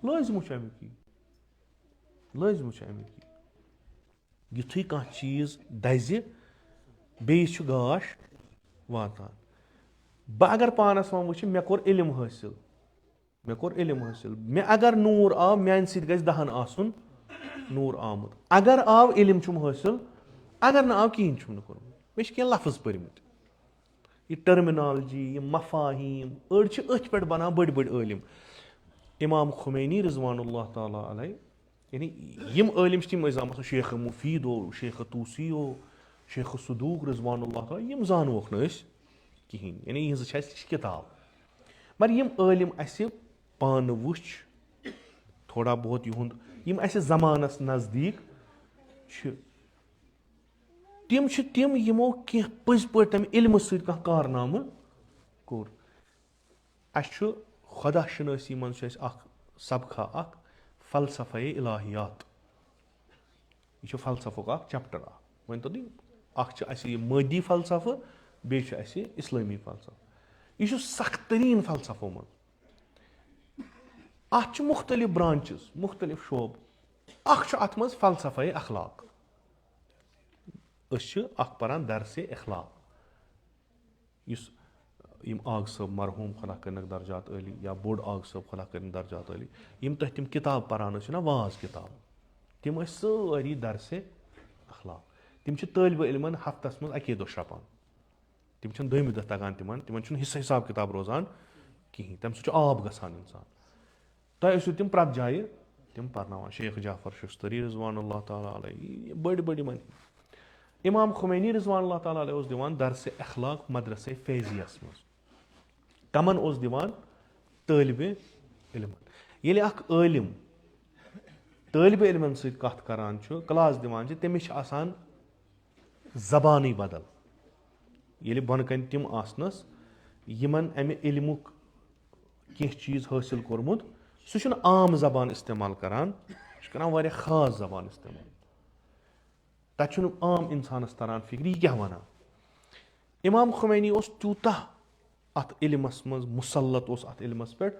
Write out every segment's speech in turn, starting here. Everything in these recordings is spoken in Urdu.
لٲزمو چھُ اَمیُک یہِ یُتھُے کانٛہہ چیٖز دَزِ بیٚیِس چھُ گاش واتان. بہٕ اگر پانَس وۄنۍ وٕچھِ مےٚ کوٚر علم حٲصِل مےٚ اگر نوٗر آو میٛانہِ سۭتۍ گژھِ 10 آسُن نوٗر آمُت. اگر آو علم چھُم حٲصِل, اگر نہٕ آو کِہیٖنۍ چھُم نہٕ کوٚرمُت. مےٚ چھِ کینٛہہ لفظ پٔرمٕتۍ, یہِ ٹٔرمِنالجی, یِم مفاہیٖم, أڑۍ چھِ أتھۍ پٮ۪ٹھ بَنان بٔڑۍ بٔڑۍ عٲلِم. اِمام خُمینی رضوان اللہ تعالیٰ علیہ, یعنی یِم عٲلِم چھِ تِم ٲسۍ زامٕژ شیخ مُفیٖد شیخ توٗسی شیخ صدوٗق رضوان اللہ تعالیٰ, یِم زانوکھ نہٕ أسۍ کِہیٖنۍ, یعنی یِہٕنٛز چھِ اَسہِ کِتاب. مگر یِم عٲلِم اَسہِ پانہٕ وٕچھ تھوڑا بہت یِہُنٛد, یِم اَسہِ زمانَس نزدیٖک چھِ, تِم چھِ تِم یِمو کینٛہہ پٔزۍ پٲٹھۍ تَمہِ علمہٕ سۭتۍ کانٛہہ کارنامہٕ کوٚر. اَسہِ چھُ خۄدا شِنٲسی منٛز چھُ اَسہِ اکھ سبقہ اکھ فلسفے الہیات, یہِ چھُ فلسفُک اکھ چیپٹر اکھ. ؤنۍ تو تُہۍ, اکھ چھُ اَسہِ یہِ مٲدی فلسفہٕ, بیٚیہِ چھُ اَسہِ اِسلٲمی فلسفہٕ. یہِ چھُ سخت تریٖن فلسفو منٛز. اَتھ چھِ مُختٔلِف برانچِز, مُختٔلِف شوبہٕ. اکھ چھُ اَتھ منٛز فلسفے اخلاق. أسۍ چھِ اکھ پران درسے اخلاق, یُس یِم آغ صٲب مرحوٗم خۄدا کٔرِنکھ درجات عٲلی, یا بوٚڑ آغ صٲب خۄدا کٔرِنکھ درجات عٲلی, یِم تۄہہِ تِم کِتاب پران ٲسِو نا واز کِتاب, تِم ٲسۍ سٲری درسے اخلاق. تِم چھِ طٲلبہٕ علمن ہفتس منٛز اَکے دۄہ شرٛپان. تِم چھِنہٕ دٔیمہِ دۄہ تگان تِمن چھُنہٕ حساب کِتاب روزان کِہینۍ, تَمہِ سۭتۍ چھُ آب گژھان اِنسان. تۄہہِ ٲسِو تِم پرٛٮ۪تھ جایہِ تِم پرناوان. شیخ جعفر شُشتری رضوان اللہ تعالیٰ علیہ, بٔڑۍ بٔڑۍ یِمن. اِمام خُمینی رضوان اللہ تعالیٰ علیہ اوس دِوان درسِ اخلاق مدرسے فیضیَس منٛز. کمن اوس دِوان؟ طٲلبہِ علمن. ییٚلہِ اکھ عٲلِم طٲلبہِ علمن سۭتۍ کتھ کران چھُ, کلاس دِوان چھِ, تٔمِس چھِ آسان زبانٕے بدل. ییٚلہِ بۄنہٕ کنہِ تِم آسنس یِمن امہِ علمُک کینٛہہ چیٖز حٲصِل کوٚرمُت, سُہ چھُنہٕ عام زبان استعمال کران, سُہ چھُ کران واریاہ خاص زبان استعمال. تتہِ چھُنہٕ عام اِنسانس تران فِکرِ یہِ کیٛاہ ونان. اِمام خُمینی اوس تیوٗتاہ اتھ علمس منٛز مُسلط اوس اتھ علمس پٮ۪ٹھ,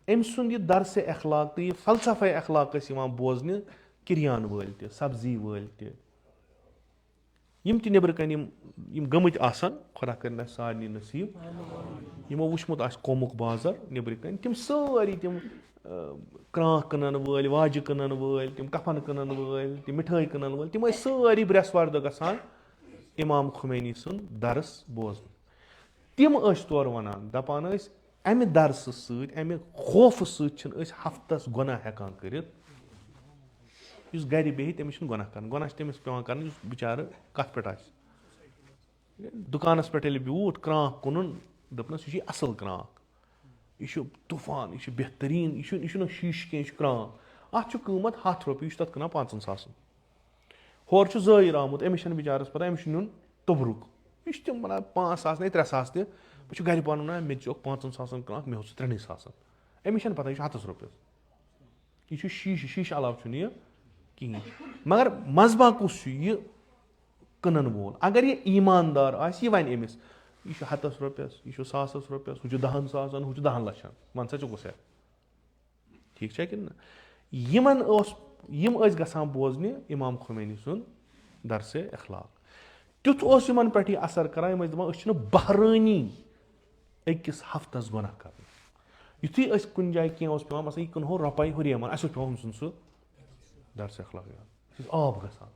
أمۍ سُنٛد یہِ درسِ اخلاق تہٕ یہِ فلسفے اخلاق ٲسۍ یِوان بوزنہِ کِریان وٲلۍ تہِ, سبزی وٲلۍ تہِ, یِم تہِ نیبرٕ کنۍ یِم گٔمٕتۍ آسن, خۄدا کٔرِنۍ اَسہِ سارنٕے نصیٖب, یِمو وٕچھمُت آسہِ قومُک بازر نیبرٕ کنۍ, تِم سٲری تِم کرٛانٛکھ کٕنن وٲلۍ, واجہِ کٕنن وٲلۍ, تِم کفن کٕنن وٲلۍ, تِم مِٹھٲے کٕنن وٲلۍ, تِم ٲسۍ سٲری برٛٮ۪سوارِ دۄہ گژھان اِمام خُمینی سُنٛد درس بوزنہِ. تِم ٲسۍ تورٕ ونان, دپان ٲسۍ امہِ درسہٕ سۭتۍ, امہِ خوفہٕ سۭتۍ چھِنہٕ أسۍ ہفتس گۄناہ ہٮ۪کان کٔرِتھ. یُس گرِ بیٚہہِ تٔمِس چھُنہٕ گۄناہ کرُن, گۄناہ چھُ تٔمِس پیٚوان کرُن یُس بِچارٕ کتھ پٮ۪ٹھ آسہِ. دُکانس پٮ۪ٹھ ییٚلہِ بیوٗٹھ کرٛانٛکھ کٕنُن, دوٚپنس یہِ چھُ اصٕل کرٛانٛکھ, یہِ چھُ طوٗفان, یہِ چھُ بہتریٖن, یہِ چھُنہٕ شیٖشہٕ کینٛہہ, یہِ چھُ کرٛانٛکھ, اتھ چھُ قۭمتھ ₹100, یہِ چھُ تتھ کٕنان 500,000. ہورٕ چھُ زٲیِر آمُت, أمِس چھنہٕ بِچارس پتہ, أمِس چھُ نیُن توٚبرُک, یہِ چھُ تِم ونان 5,000 نے 3,000 تہِ, بہٕ چھُس گرِ پانہٕ ونان مےٚ دِژیوکھ 5,000 کرٛانٛکھ, مےٚ اوس 3,000. أمِس چھنہٕ پتہ یہِ چھُ ₹100, یہِ چھُ شیٖشہٕ علاوٕ چھُنہٕ یہِ کِہینۍ. مگر مزبا کُس چھُ یہِ کٕنن وول؟ اگر یہِ ایٖماندار آسہِ, یہِ وَنہِ أمِس یہِ چھُ ₹100, یہِ چھُ ₹1,000, ہُہ چھُ 10,000, ہُہ چھُ 10 لَچھن, وَن سا ژٕ کُس ہٮ۪کھ. ٹھیٖک چھا کِنہٕ نہ؟ یِم ٲسۍ گژھان بوزنہِ اِمام خُمینی سُنٛد درسے اخلاق. تیُتھ اوس یِمن پٮ۪ٹھ یہِ اثر کران, یِم ٲسۍ دپان أسۍ چھِنہٕ بحرٲنی أکِس ہفتس گۄناہ کرُن. یُتھُے أسۍ کُنہِ جایہِ کینٛہہ اوس پیٚوان باسان یہِ کٕنہو رۄپے ہُریمن, اَسہِ اوس پیٚوان ہُم سُنٛد سُہ درسِ اخلاق یاد, أسۍ ٲسۍ آب گژھان.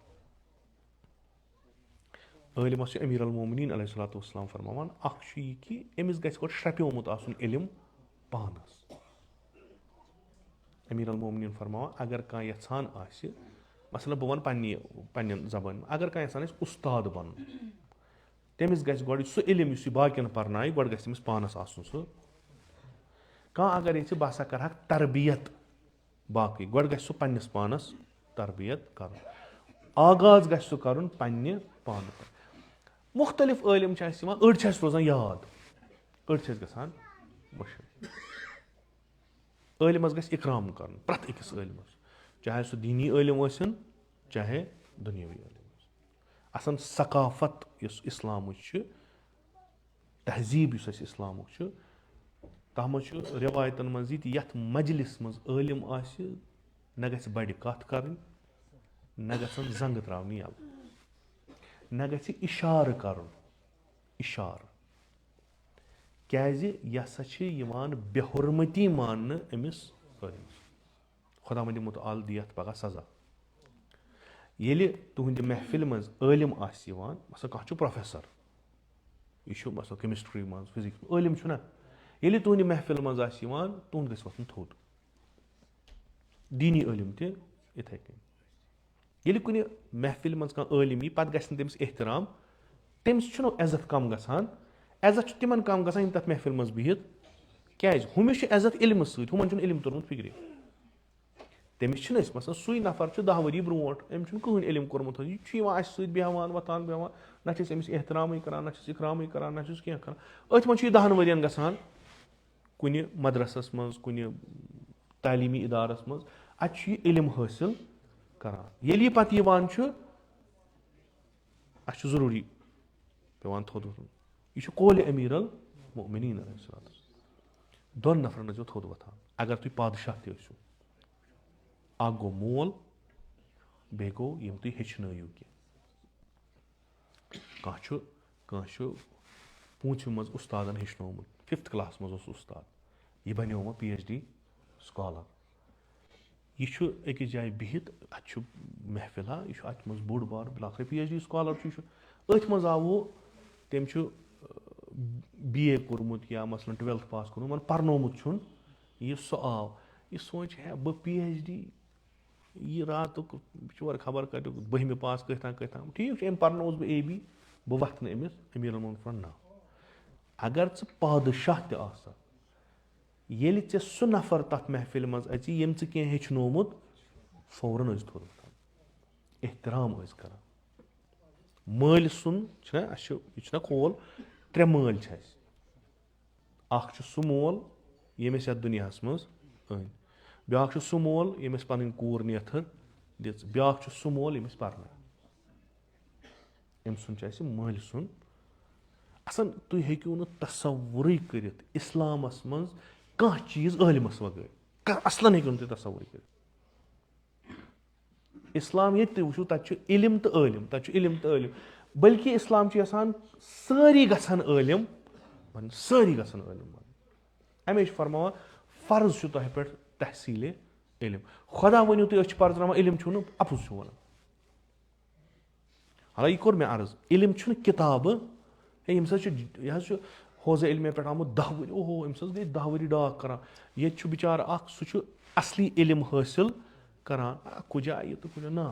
عٲلِمس چھُ امیٖر المومنیٖن علیہ الصلوٰتُ وَسلام فرماوان, اکھ چھُ یہِ کہِ أمِس گژھِ گۄڈٕ شرٛپیومُت آسُن علم پانس. امیٖر المومنیٖن فرماوان اگر کانٛہہ یژھان آسہِ, مثلاً بہٕ وَنہٕ پننہِ زبٲنۍ منٛز, اگر کانٛہہ یژھان آسہِ اُستاد بنُن, تٔمِس گژھِ گۄڈٕ سُہ علم یُس یہِ باقین پرنایہِ, گۄڈٕ گژھِ تٔمِس پانس آسُن سُہ. کانٛہہ اگر یژھِ بہٕ ہسا کرٕہکھ تربیت باقٕے, گۄڈٕ گژھِ سُہ پننِس پانس تربیت کرُن, آغاز گژھِ سُہ کرُن پننہِ پانہٕ پٮ۪ٹھ. مُختٔلِف عٲلِم چھِ اَسہِ یِوان, أڑۍ چھِ اَسہِ روزان یاد, أڑۍ چھِ اَسہِ گژھان مٔشِد. عٲلِمس گژھِ اِکرام کرُن, پرٛٮ۪تھ أکِس عٲلِمس, چاہے سُہ دیٖنی عٲلِم ٲسِن چاہے دُنیٲوی عٲلِم ٲسِن. آسان ثقافت یُس اِسلامٕچ چھِ, تہذیٖب یُس اَسہِ اِسلامُک چھُ, تَتھ منٛز چھُ رِوایتَن منٛز یہِ تہِ یَتھ مجلِس منٛز عٲلِم آسہِ نہ گژھِ بَڑِ کَتھ کَرٕنۍ نہ گژھن زنٛگہٕ ترٛاونہِ یَلہٕ نہ گژھِ اِشارٕ کَرُن اِشارٕ کیٛازِ یہِ ہسا چھِ یِوان بے حُرمٔتی ماننہٕ أمِس عٲلِمس خۄدا وندِ مُتعال دی یَتھ پگاہ سزا ییٚلہِ تُہنٛدِ محفِلہِ منٛز عٲلِم آسہِ یِوان مثلاً کانٛہہ چھُ پروفیسر یہِ چھُ مثلاً کیمِسٹری منٛز فِزِکس منٛز عٲلِم چھُنہ ییٚلہِ تُہنٛدِ محفِلہِ منٛز آسہِ یِوان تُہُنٛد گژھِ وۄتھُن تھوٚد دیٖنی عٲلِم تہِ یِتھٕے کٔنۍ ییٚلہِ کُنہِ محفِلہِ منٛز کانٛہہ عٲلِم یی پتہٕ گژھِ نہٕ تٔمِس احترام تٔمِس چھُنہٕ عزت کم گژھان عزت چھُ تِمن کم گژھان یِم تتھ محفِلہِ منٛز بِہِتھ کیٛازِ ہُمِس چھُ عزت علمہٕ سۭتۍ ہُمن چھُنہٕ علم توٚرمُت فِکرِ تٔمِس چھِنہٕ أسۍ مثلاً سُے نفر چھُ 10 ؤری برونٛٹھ أمۍ چھُنہٕ کٕہٕنۍ علم کوٚرمُت یہِ چھُ یِوان اَسہِ سۭتۍ بیٚہوان وۄتھان بیٚہوان نہ چھِ أسۍ أمِس احترامٕے کران نہ چھِس اِکرامٕے کران نہ چھِس کینٛہہ کران أتھۍ منٛز چھُ یہِ 10 ؤرین گژھان کُنہِ مدرسس منٛز کُنہِ تعلیٖمی اِدارس منٛز اَتہِ چھُ یہِ علم حٲصِل کران ییٚلہِ یہِ پتہٕ یِوان چھُ اَسہِ چھُ ضروٗری پیٚوان تھوٚد وۄتھُن یہِ چھُ قولہِ امیٖر المؤمنیٖن علیہ الصلوۃ دۄن نفرن ٲسۍزیو تھوٚد وۄتھان اگر تُہۍ بادشاہ تہِ ٲسِو اکھ گوٚو مول بیٚیہِ گوٚو یِم تُہۍ ہیٚچھنٲیِو کینٛہہ کانٛہہ چھُ پوٗنٛژمہِ منٛز اُستادن ہیٚچھنومُت 5th کلاسس منٛز اوس اُستاد یہِ بنیو وۄنۍ PhD سکالر یہِ چھُ أکِس جایہِ بِہِتھ اَتہِ چھُ محفِلا یہِ چھُ اَتھ منٛز بوٚڑ بار بِلاخٕر PhD سکالر چھُ یہِ چھُ أتھۍ منٛز آو تٔمۍ چھُ BA کوٚرمُت یا مثلاً 12th پاس کوٚرمُت مگر پرنومُت چھُنہٕ یہِ سُہ آو یہِ سونٛچہِ ہے بہٕ PhD یہِ راتُک بِچور خبر کَتیُک 12مہِ پاس کٔرۍ تام ٹھیٖک چھُ أمۍ پرنووُس بہٕ AB بہٕ وۄتھٕ نہٕ أمِس امیٖر المؤمنیٖن نہ اگر ژٕ پادشاہ تہِ آسکھ ییٚلہِ ژےٚ سُہ نفر تتھ محفِلہِ منٛز اژِ ییٚمۍ ژٕ کینٛہہ ہیٚچھنومُت فورن ٲسۍ تھوٚد وۄتھان احترام ٲسۍ کران مٲلۍ سُنٛد چھُنہ اَسہِ چھُ یہِ چھُنہ قول 3 مٲلۍ چھِ اَسہِ اکھ چھُ سُہ مول ییٚمۍ أسۍ یتھ دُنیاہس منٛز أنۍ بیٛاکھ چھُ سُہ مول ییٚمۍ أسۍ پنٕنۍ کوٗر نیتھٕر دِژ بیٛاکھ چھُ سُہ مول ییٚمۍ أسۍ پرنٲو أمۍ سُنٛد چھُ اَسہِ مٲلۍ سُنٛد اصل تُہۍ ہیٚکِو نہٕ تصورٕے کٔرِتھ اِسلامس منٛز کانٛہہ چیٖز عٲلمس وغٲر کانٛہہ اصلن ہیٚکِو نہٕ تُہۍ تصور کٔرِتھ اِسلام ییٚتہِ تُہۍ وٕچھِو تتہِ چھُ علم تہٕ عٲلِم تتہِ چھُ علم تہٕ عٲلِم بٔلکہِ اِسلام چھُ یژھان سٲری گژھن عٲلِم بنٕنۍ سٲری گژھن عٲلِم بنٕنۍ اَمے چھُ فرماوان فرض چھُ تۄہہِ پٮ۪ٹھ تحصیٖلہِ علم خۄدا ؤنِو تُہۍ أسۍ چھِ پرزناوان علم چھُو نہٕ اَپُز چھُ ونان حالانکہِ یہِ کوٚر مےٚ عرض علم چھُنہٕ کِتابہٕ ہے ییٚمِس حظ چھُ یہِ حظ چھُ حوضے علمہِ پٮ۪ٹھ آمُت 10 ؤری اوہو أمِس حظ گٔے 10 ؤری ڈاک کران ییٚتہِ چھُ بِچارٕ اکھ سُہ چھُ اصلی علم حٲصِل کران کُجا یہِ تہٕ کُجا نا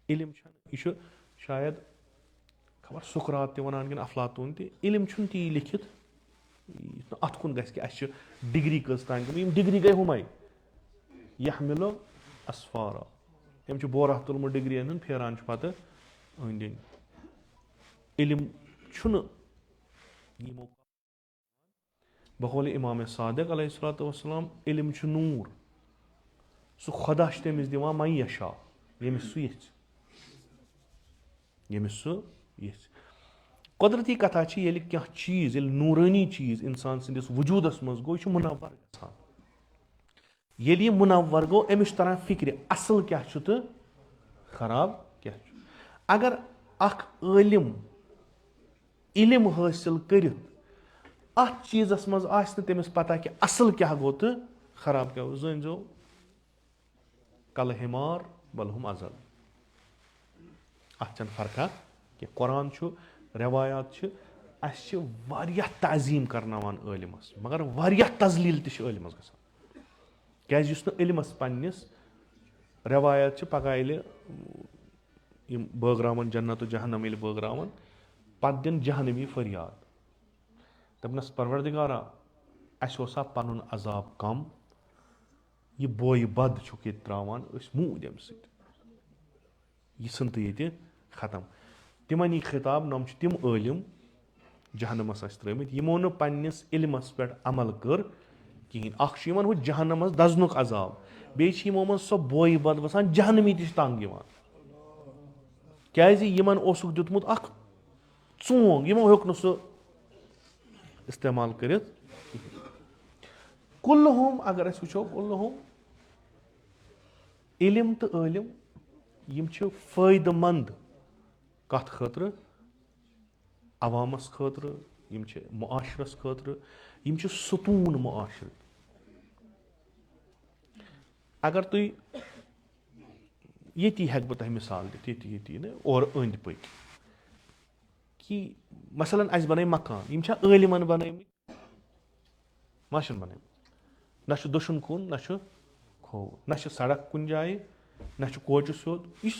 علم چھنہٕ یہِ چھُ شاید خبر سُکرات تہِ ونان کِنہٕ افلاطوٗن تہِ علم چھُنہٕ تی لیکھِتھ یُتھ نہٕ اتھ کُن گژھِ کہِ اَسہِ چھِ ڈگری کٔژ تانۍ گٔمٕتۍ یِم ڈگری گٔے ہُمے یحملُ اسفارا أمۍ چھُ بورہ تُلمُت ڈگرین ہُنٛد پھیران چھُ پتہٕ أنٛدۍ أنٛدۍ علم چھُنہٕ یِمو بقولِ امامِ صادق علیہ الصلوۃ والسلام علم چھُ نوٗر سُہ خۄدا چھُ تٔمِس دِوان من یشاء ییٚمِس سُہ یژھِ ییٚمِس سُہ یژھِ قۄدرتی کتھا چھِ ییٚلہِ کانٛہہ چیٖز ییٚلہِ نوٗرٲنی چیٖز انسان سٕنٛدِس وجوٗدس منٛز گوٚو یہِ چھُ مُنور گژھان ییٚلہِ یہِ مُنور گوٚو أمِس چھُ تران فِکرِ اصل کیاہ چھُ تہٕ خراب کیاہ چھُ اگر اکھ عٲلِم علم حٲصِل کٔرِتھ اتھ چیٖزس منٛز آسہِ نہٕ تٔمِس پتہ کہِ اصل کیاہ گوٚو تہٕ خراب کیاہ گوٚو زٲنۍزیو کل حمار بلہم ازل اتھ چھنہٕ فرقا کینٛہہ قرآن چھُ رٮ۪وایات چھِ اَسہِ چھِ واریاہ تعظیٖم کرناوان عٲلِمس مگر واریاہ تزلیٖل تہِ چھِ عٲلِمس گژھان کیٛازِ یُس نہٕ علمس پننِس رٮ۪وایت چھِ پگاہ ییٚلہِ یِم بٲگراوان جنت و جہنم ییٚلہِ بٲگراوان پتہٕ دِن جہنمی فریاد دپنس پروردگارا اَسہِ اوسا پنُن عذاب کم یہِ بویہِ بد چھُکھ ییٚتہِ ترٛاوان أسۍ موٗدۍ اَمہِ سۭتۍ یہِ ژھٕن تہٕ ییٚتہِ ختم تِمن یی خطاب نۄم چھِ تِم عٲلِم جہنمس ٲسۍ ترٛٲمٕتۍ یِمو نہٕ پننِس علمس پٮ۪ٹھ عمل کٔر کِہینۍ اکھ چھُ یِمن ہُہ جہنمس دزنُک عذاب بیٚیہِ چھِ یِمو منٛز سۄ بویہِ بد وسان جہنمی تہِ چھِ تنگ یِوان کیٛازِ یِمن اوسُکھ دیُتمُت اکھ ژونٛگ یِمو ہیوٚک نہٕ سُہ استعمال کٔرِتھ کُلہُم اگر أسۍ وٕچھو کُلہُم علم تہٕ عٲلِم یِم چھِ فٲیدٕ منٛد کَتھ خٲطرٕ عوامَس خٲطرٕ یِم چھِ معاشرَس خٲطرٕ یِم چھِ سکوٗن معاشرٕ اگر تُہۍ ییٚتی ہٮ۪کہٕ بہٕ تۄہہِ مِثال دِتھ ییٚتی نہٕ اورٕ أنٛدۍ پٔکۍ کہِ مثلاً اَسہِ بَنٲے مکان یِم چھا عٲلِمَن بَنٲومٕتۍ ما چھِنہٕ بَنٲومٕتۍ نہ چھُ دٔچھُن کُن نہ چھُ کھووُر نہ چھِ سڑک کُنہِ جایہِ نہ چھُ کوچہِ سیوٚد یہِ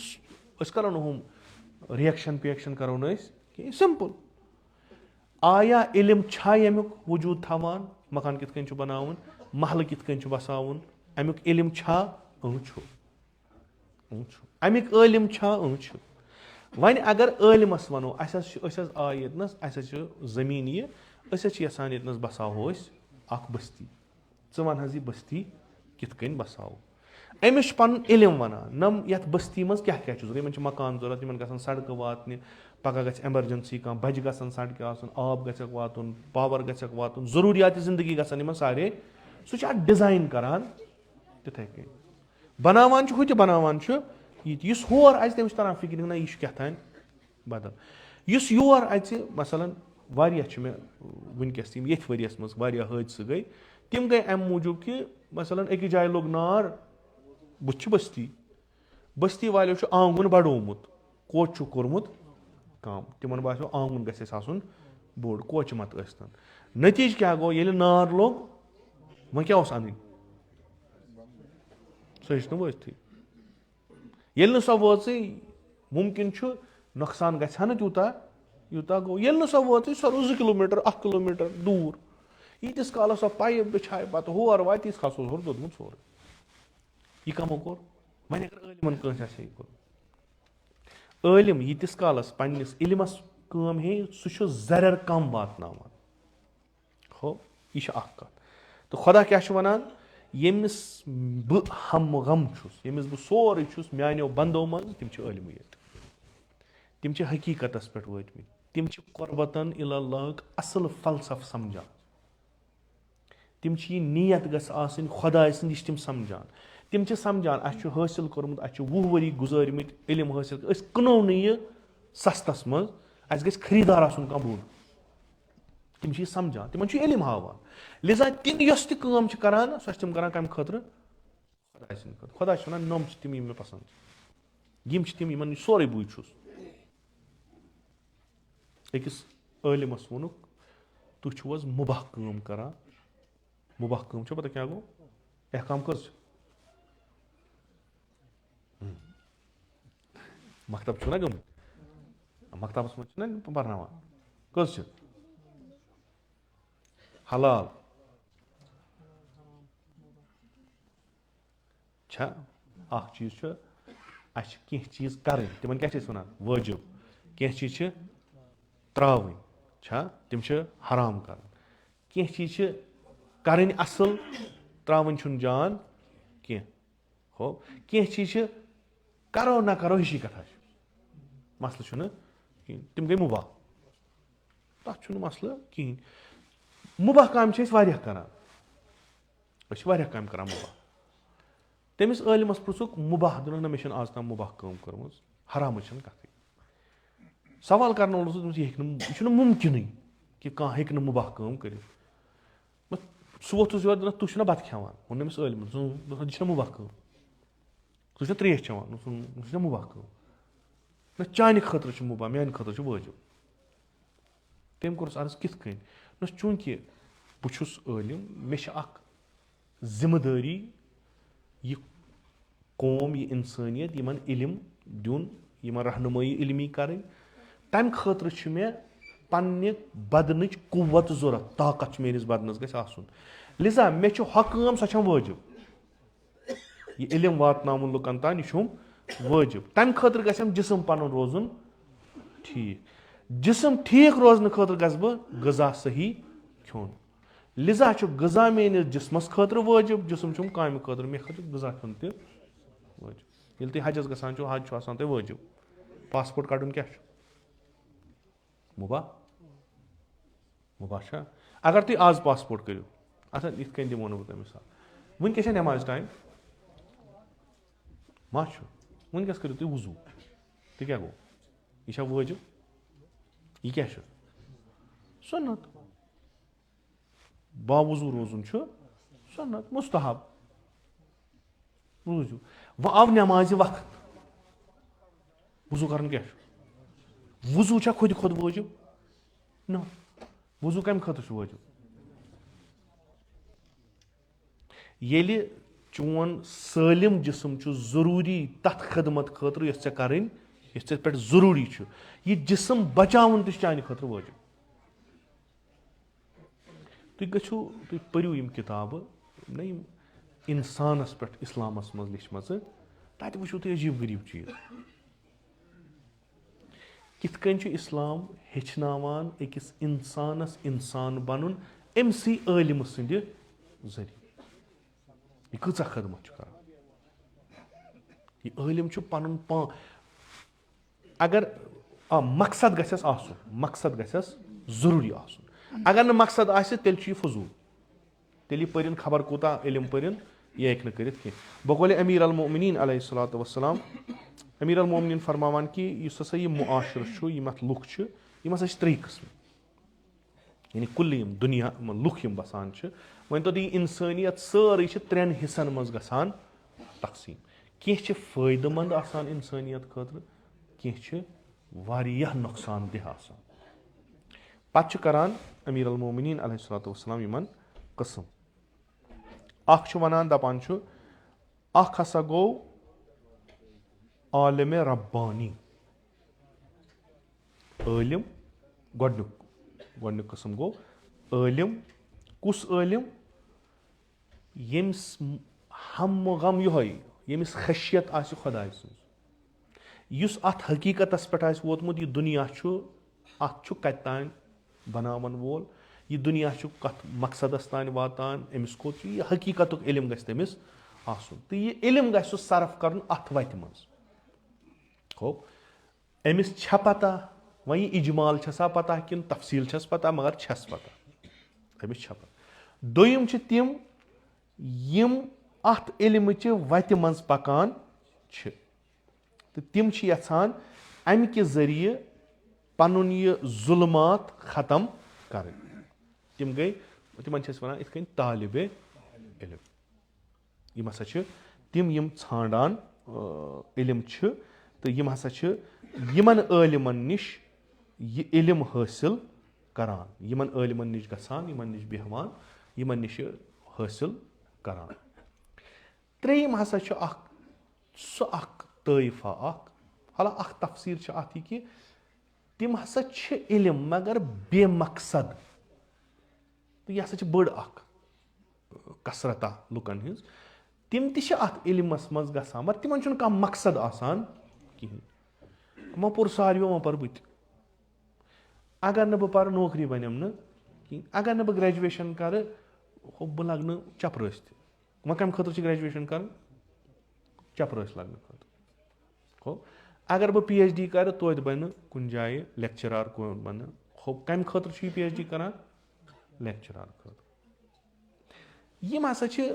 أسۍ کَرو نہٕ ہُم رِیَکشَن پِیَکشَن کَرو نہٕ أسۍ کِہیٖنۍ سِمپٕل آیا علم چھا ییٚمیُک وجوٗد تھاوان مکان کِتھ کٔنۍ چھُ بَناوُن محلہٕ کِتھ کٔنۍ چھُ بَساوُن اَمیُک علم چھا چھُ اَمِکۍ عٲلِم چھا چھُ وۄنۍ اگر عٲلِمَس وَنو أسۍ حظ آے ییٚتنَس اَسہِ حظ چھِ زٔمیٖن یہِ أسۍ حظ چھِ یَژھان ییٚتنَس بَساوہو أسۍ اَکھ بٔستی ژٕ وَن حظ یہِ بٔستی کِتھ کٔنۍ بَساوو أمِس چھُ پَنُن علم وَنان نہ یَتھ بٔستی منٛز کیٛاہ کیٛاہ چھُ ضوٚرَتھ یِمَن چھِ مکان ضوٚرَتھ یِمَن گژھن سڑکہٕ واتنہِ پَگاہ گژھِ ایمَرجَنسی کانٛہہ بَجہِ گژھن سڑکہِ آسُن آب گژھٮ۪کھ واتُن پاوَر گژھٮ۪کھ واتُن ضروٗریاتِ زندگی گژھن یِمَن سارے سُہ چھُ اَتھ ڈِزاین کَران تِتھَے کٔنۍ بَناوان چھُ ہُہ تہِ بَناوان چھُ یہِ تہِ یُس ہور اَژِ تٔمِس چھُ تَران فِکرِ نہ یہِ چھُ کیٛاہ تانۍ بدل یُس یور اَژِ مثلاً واریاہ چھِ مےٚ وٕنکٮ۪س یِم ییٚتھۍ ؤرِیَس منٛز واریاہ حٲدثہٕ گٔے تِم گٔے اَمہِ موٗجوٗب کہِ مثلاً أکِس جایہِ لوٚگ نار بُتھِ چھِ بٔستی والیو چھُ آنٛگُن بَڑومُت کوچہِ چھُکھ کوٚرمُت کَم تِمن باسیو آنٛگُن گژھِ اَسہِ آسُن بوٚڑ کوچہِ مت ٲسۍتَن نٔتیٖجہٕ کیٛاہ گوٚو ییٚلہِ نار لوٚگ وۄنۍ کیٛاہ اوس اَنٕنۍ سۄ ہیٚچ نہٕ وٲتتھٕے ییٚلہِ نہٕ سۄ وٲژٕے مُمکِن چھُ نۄقصان گژھِ ہا نہٕ تیوٗتاہ یوٗتاہ گوٚو ییٚلہِ نہٕ سۄ وٲژٕے سۄ روٗز 2 کِلوٗمیٖٹر 1 کِلوٗمیٖٹر دوٗر ییٖتِس کالَس سۄ پایِپ بِچھایہِ پَتہٕ ہور واتہِ تیٖتِس کالَس اوس ہورٕ دوٚدمُت سورُے یہِ کَمو کوٚر وۄنۍ اگر عٲلِمَن کٲنٛسہِ آسہِ ہے یہِ کوٚرمُت عٲلِم ییٖتِس کالَس پنٛنِس علمَس کٲم ہیٚیہِ سُہ چھُ زَرٮ۪ر کَم واتناوان ہو یہِ چھِ اَکھ کَتھ تہٕ خۄدا کیٛاہ چھُ وَنان ییٚمِس بہٕ ہم غم چھُس ییٚمِس بہٕ سورُے چھُس میٛانیو بنٛدو منٛز تِم چھِ عٲلمٕے یٲتۍ تِم چھِ حقیٖقتَس پٮ۪ٹھ وٲتۍمٕتۍ تِم چھِ قۄربتن اللہُک اَصٕل فلسف سَمجان تِم چھِ یہِ نیت گژھِ آسٕنۍ خۄداے سٕنٛز یہِ چھِ تِم سَمجان تِم چھِ سَمجان اَسہِ چھُ حٲصِل کوٚرمُت اَسہِ چھُ 20 ؤری گُزٲرمٕتۍ علم حٲصِل أسۍ کٕنو نہٕ یہِ سَستَس منٛز اَسہِ گژھِ خریٖدار آسُن کانٛہہ بوٚڑ تِم چھِ یہِ سَمجان تِمن چھُ علم ہاوان لِذا تِم یۄس تہِ کٲم چھِ کران سۄ چھِ تِم کران کَمہِ خٲطرٕ خۄداے سٕنٛدِ خٲطرٕ خۄدا چھُ وَنان نۄم چھِ تِم یِم مےٚ پسنٛد چھِ یِم چھِ تِم یِمن یہِ سورُے بٕے چھُس أکِس عٲلِمس ووٚنُکھ تُہۍ چھِو حظ مُباح کٲم کران مُباح کٲم چھو پتہ کیٛاہ گوٚو احکام کٔژ چھِ مکتب چھُو نہ گٔمٕتۍ مکتبس منٛز چھِنہ پرناوان کٔژ چھِ حلال چھا اکھ چیٖز چھُ اَسہِ چھِ کینٛہہ چیٖز کرٕنۍ تِمن کیٛاہ چھِ أسۍ وَنان وٲجِب کینٛہہ چیٖز چھِ ترٛاوٕنۍ چھا تِم چھِ حرام کرٕنۍ کینٛہہ چیٖز چھِ کرٕنۍ اَصٕل ترٛاوٕنۍ چھُنہٕ جان کینٛہہ ہو کینٛہہ چیٖز چھِ کرو نہ کرو ہِشی کَتھا چھِ مسلہٕ چھُنہٕ کِہیٖنۍ تِم گٔے مُباح تَتھ چھُنہٕ مسلہٕ کِہیٖنۍ مُباح کامہِ چھِ أسۍ واریاہ کران أسۍ چھِ واریاہ کامہِ کران مُباح تٔمِس عٲلِمس پرٛژھُکھ مُباح دوٚپُن نہ مےٚ چھنہٕ آز تام مُباح کٲم کٔرمٕژ حرامٕچ چھنہٕ کَتھٕے سوال کرنہٕ وول اوسُس یہِ ہیٚکہِ نہٕ یہِ چھُنہٕ مُمکِنٕے کہِ کانٛہہ ہیٚکہِ نہٕ مُباح کٲم کٔرِتھ سُہ ووٚتھُس یورٕ دوٚپنَس تُہۍ چھُو نہ بَتہٕ کھٮ۪وان ووٚن أمِس عٲلِمَس دوٚپُن یہِ چھےٚ مُباح کٲم ژٕ چھُکھ ترٛیش چٮ۪وان یہِ چھےٚ مُباح کٲم نہ چانہِ خٲطرٕ چھُ مُباح میانہِ خٲطرٕ چھُ وٲجِب تٔمۍ کوٚرُس عرض کِتھ کٔنۍ دوٚپنَس چوٗنٛکہِ بہٕ چھُس عٲلِم مےٚ چھِ اکھ ذِمہٕ دٲری یہِ قوم یہِ اِنسٲنیت یِمن علم دیُن یِمن رہنُمٲیی علمی کَرٕنۍ تَمہِ خٲطرٕ چھُ مےٚ پننہِ بدنٕچ قُوت ضوٚرتھ طاقت چھُ میٲنِس بدنس گژھِ آسُن لِذا مےٚ چھُ ہۄ کٲم سۄ چھم وٲجِب یہِ علم واتناوُن لُکن تانۍ یہِ چھُم وٲجِب تَمہِ خٲطرٕ گژھٮ۪م جسم پنُن روزُن ٹھیٖک جسم ٹھیٖک روزنہٕ خٲطرٕ گژھٕ بہٕ غذا صحیح کھیوٚن لِذا چھُ غذا میٲنِس جسمس خٲطرٕ وٲجِب جسم چھُم کامہِ خٲطرٕ مےٚ خٲطرٕ غذا کھیوٚن تہِ وٲجِب ییٚلہِ تُہۍ حجس گژھان چھُو حج چھُ آسان تۄہہِ وٲجِب پاسپورٹ کَڑُن کیٛاہ چھُ مُباح مُباح چھا اگر تُہۍ آز پاسپورٹ کٔرِو یِتھ کٔنۍ دِمو نہٕ بہٕ تۄہہِ مِثال وٕنکیٚس چھےٚ نٮ۪مازِ ٹایم ما چھُ وٕنکیٚس کٔرِو تُہۍ وضوٗ تہٕ کیٛاہ گوٚو یہِ چھا وٲجِب یہِ کیٛاہ چھُ سُنت باوضوٗ روزُن چھُ سُنت مُستحب بوٗزِو وۄنۍ آو نٮ۪مازِ وقت وضوٗ کَرُن کیٛاہ چھُ وضوٗ چھا خۄدِ کھۄتہٕ وٲجِب نہ وضوٗ کَمہِ خٲطرٕ چھُ وٲجِب ییٚلہِ چون سٲلِم جسم چھُ ضروٗری تَتھ خدمت خٲطرٕ یۄس ژےٚ کَرٕنۍ یۄس ژےٚ پٮ۪ٹھ ضروٗری چھُ یہِ جسم بچاوُن تہِ چھُ چانہِ خٲطرٕ وٲجِب تُہۍ گٔژھِو تُہۍ پٔرِو یِم کِتابہٕ نہ یِم اِنسانَس پٮ۪ٹھ اِسلامَس منٛز لیچھمَژٕ تَتہِ وٕچھِو تُہۍ عجیٖب غریٖب چیٖز کِتھ کٔنۍ چھُ اِسلام ہیٚچھناوان أکِس اِنسانَس اِنسان بَنُن أمسٕے عٲلِمہٕ سٕنٛدِ ذٔریعہٕ یہِ کۭژاہ خدمت چھُ کران یہِ عٲلِم چھُ پَنُن پان اگر مقصد گژھٮ۪س آسُن مقصد گژھٮ۪س ضروٗری آسُن اگر نہٕ مقصد آسہِ تیٚلہِ چھُ یہِ فضوٗل تیٚلہِ یہِ پٔرِنۍ خبر کوٗتاہ علم پٔرِنۍ یہِ ہیٚکہِ نہٕ کٔرِتھ کینٛہہ بقولِ امیٖر المومنیٖن علیہ الصلوۃ والسلام امیٖر المومنیٖن فرماوان کہِ یُس ہسا یہِ معاشرٕ چھُ یِم اَتھ لُکھ چھِ یِم ہسا چھِ 3 قٕسم یعنی کُلہِ یِم دُنیا لُکھ یِم بسان چھِ وۄنۍ تو یہِ اِنسٲنیت سٲرٕے چھِ 3 حِصن منٛز گژھان تقسیٖم کینٛہہ چھِ فٲیدٕ منٛد آسان اِنسٲنیت خٲطرٕ کینٛہہ چھِ واریاہ نۄقصان دہ آسان پتہٕ چھُ کران امیٖر المومنیٖن علیہ الصلوۃ والسلام یِمن قٕسم اکھ چھُ وَنان دَپان چھُ اکھ ہسا گوٚو عالِمِ ربانی عٲلِم گۄڈنیُک قٕسم گوٚو عٲلِم کُس عٲلِم ییٚمِس ہم غم یِہوے ییٚمِس خشیت آسہِ خۄداے سٕنٛز یُس اَتھ حقیٖقتس پٮ۪ٹھ آسہِ ووتمُت یہِ دُنیا چھُ اَتھ چھُ کَتہِ تانۍ بناون وول یہِ دُنیا چھُ کتھ مقصدس تانۍ واتان أمِس کوٚت چھُ یہِ حقیٖقتُک علم گژھِ تٔمِس آسُن تہٕ یہِ علم گژھِ سُہ صرف کرُن اَتھ وَتہِ منٛز گوٚو أمِس چھےٚ پتہ وۄنۍ یہِ اِجمال چھسا پتہ کِنہٕ تفصیٖل چھس پتہ مگر چھس پتہ أمِس چھےٚ پتہ دوٚیِم چھِ تِم یِم اَتھ علمٕچہِ وَتہِ منٛز پکان چھِ تہٕ تِم چھِ یژھان اَمہِ کہِ ذٔریعہٕ پنُن یہِ ظُلمات ختم کرٕنۍ تِم گٔے تِمن چھِ أسۍ وَنان یِتھ کٔنۍ طالِبِ علم یِم ہسا چھِ تِم یِم ژھانڈان علم چھِ تہٕ یِم ہسا چھِ یِمن عٲلِمن نِش یہِ علم حٲصِل کران یِمن عٲلِمن نِش گژھان یِمن نِش بیٚہوان یِمن نِش حٲصِل کران ترٛیٚیِم ہسا چھُ سُہ اکھ طٲیفہ اکھ حالانکہِ اکھ تفصیٖل چھِ اتھ یہِ کہِ تِم ہسا چھِ علم مگر بے مقصد تہٕ یہِ ہسا چھِ بٔڑ اکھ کثرتا لُکن ہٕنٛز تِم تہِ چھِ اتھ علمس منٛز گژھان مگر تِمن چھُنہٕ کانٛہہ مقصد آسان کِہینۍ وۄنۍ پوٚر ساروِیو وۄنۍ پَرٕ بہٕ تہِ اگر نہٕ بہٕ پرٕ نوکری بنیم نہٕ کِہینۍ اگر نہٕ بہٕ گریجویشن کرٕ بہٕ لگہٕ نہٕ چپرٲسۍ تہِ وۄنۍ کمہِ خٲطرٕ چھِ گریجویشن کرٕنۍ چپرٲسۍ لگنہٕ خٲطرٕ گوٚو اگر بہٕ پی ایچ ڈی کرٕ توتہِ بنہٕ کُنہِ جایہِ لیکچرار بنہٕ کمہِ خٲطرٕ چھُ یہِ پی ایچ ڈی کران لیکچرار خٲطرٕ یِم ہسا چھِ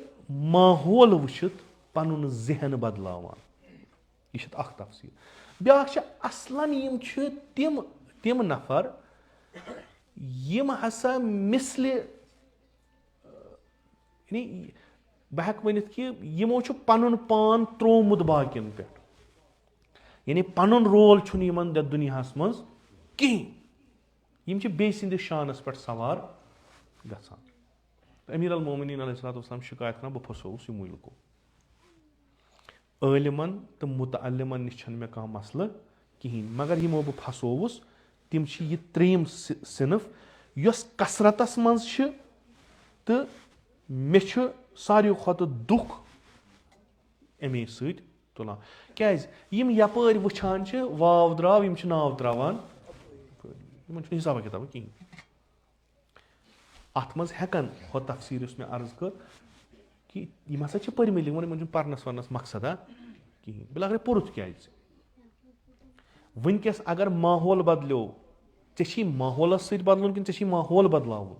ماحول وٕچھِتھ پنُن ذہن بدلاوان یہِ چھِ اکھ تفصیٖل بیاکھ چھِ اصلن یِم چھِ تِم نفر یِم ہسا مِثلہِ یعنی بہٕ ہٮ۪کہٕ ؤنِتھ کہِ یِمو چھُ پنُن پان تروومُت باقین پٮ۪ٹھ یعنی پنُن رول چھُنہٕ یِمن دُنیاہس منٛز کِہینۍ یِم چھِ بیٚیہِ سٕنٛدِس شانس پٮ۪ٹھ سوار گژھان امیٖر المومنیٖن علیہ الصلوۃ والسلام شِکایت کران بہٕ پھسووُس یِموٕے لُکو عٲلِمن تہٕ مُتعلِمن نِش چھنہٕ مےٚ کانٛہہ مسلہٕ کِہینۍ مگر یِمو بہٕ پھسووُس تِم چھِ یہِ 3یِم صنف یۄس کثرتس منٛز چھِ تہٕ مےٚ چھُ ساروی کھۄتہٕ دُکھ امی سۭتۍ تُلان کیازِ یِم یپٲرۍ وٕچھان چھِ واو درٛاو یِم چھِ ناو تراوان یِمن چھُنہٕ حِسابا کِتابا کِہینۍ اتھ منٛز ہٮ۪کن ہۄ تفصیٖل یُس مےٚ عرض کٔر کہِ یِم ہسا چھِ پٔرمٕتۍ یِمن چھُنہٕ پرنس ورنس مقصدا کِہینۍ بِلاخر پوٚرُتھ کیازِ وٕنکیٚس اگر ماحول بدلیو ژےٚ چھی ماحولس سۭتۍ بدلُن کِنہٕ ژےٚ چھی ماحول بدلاوُن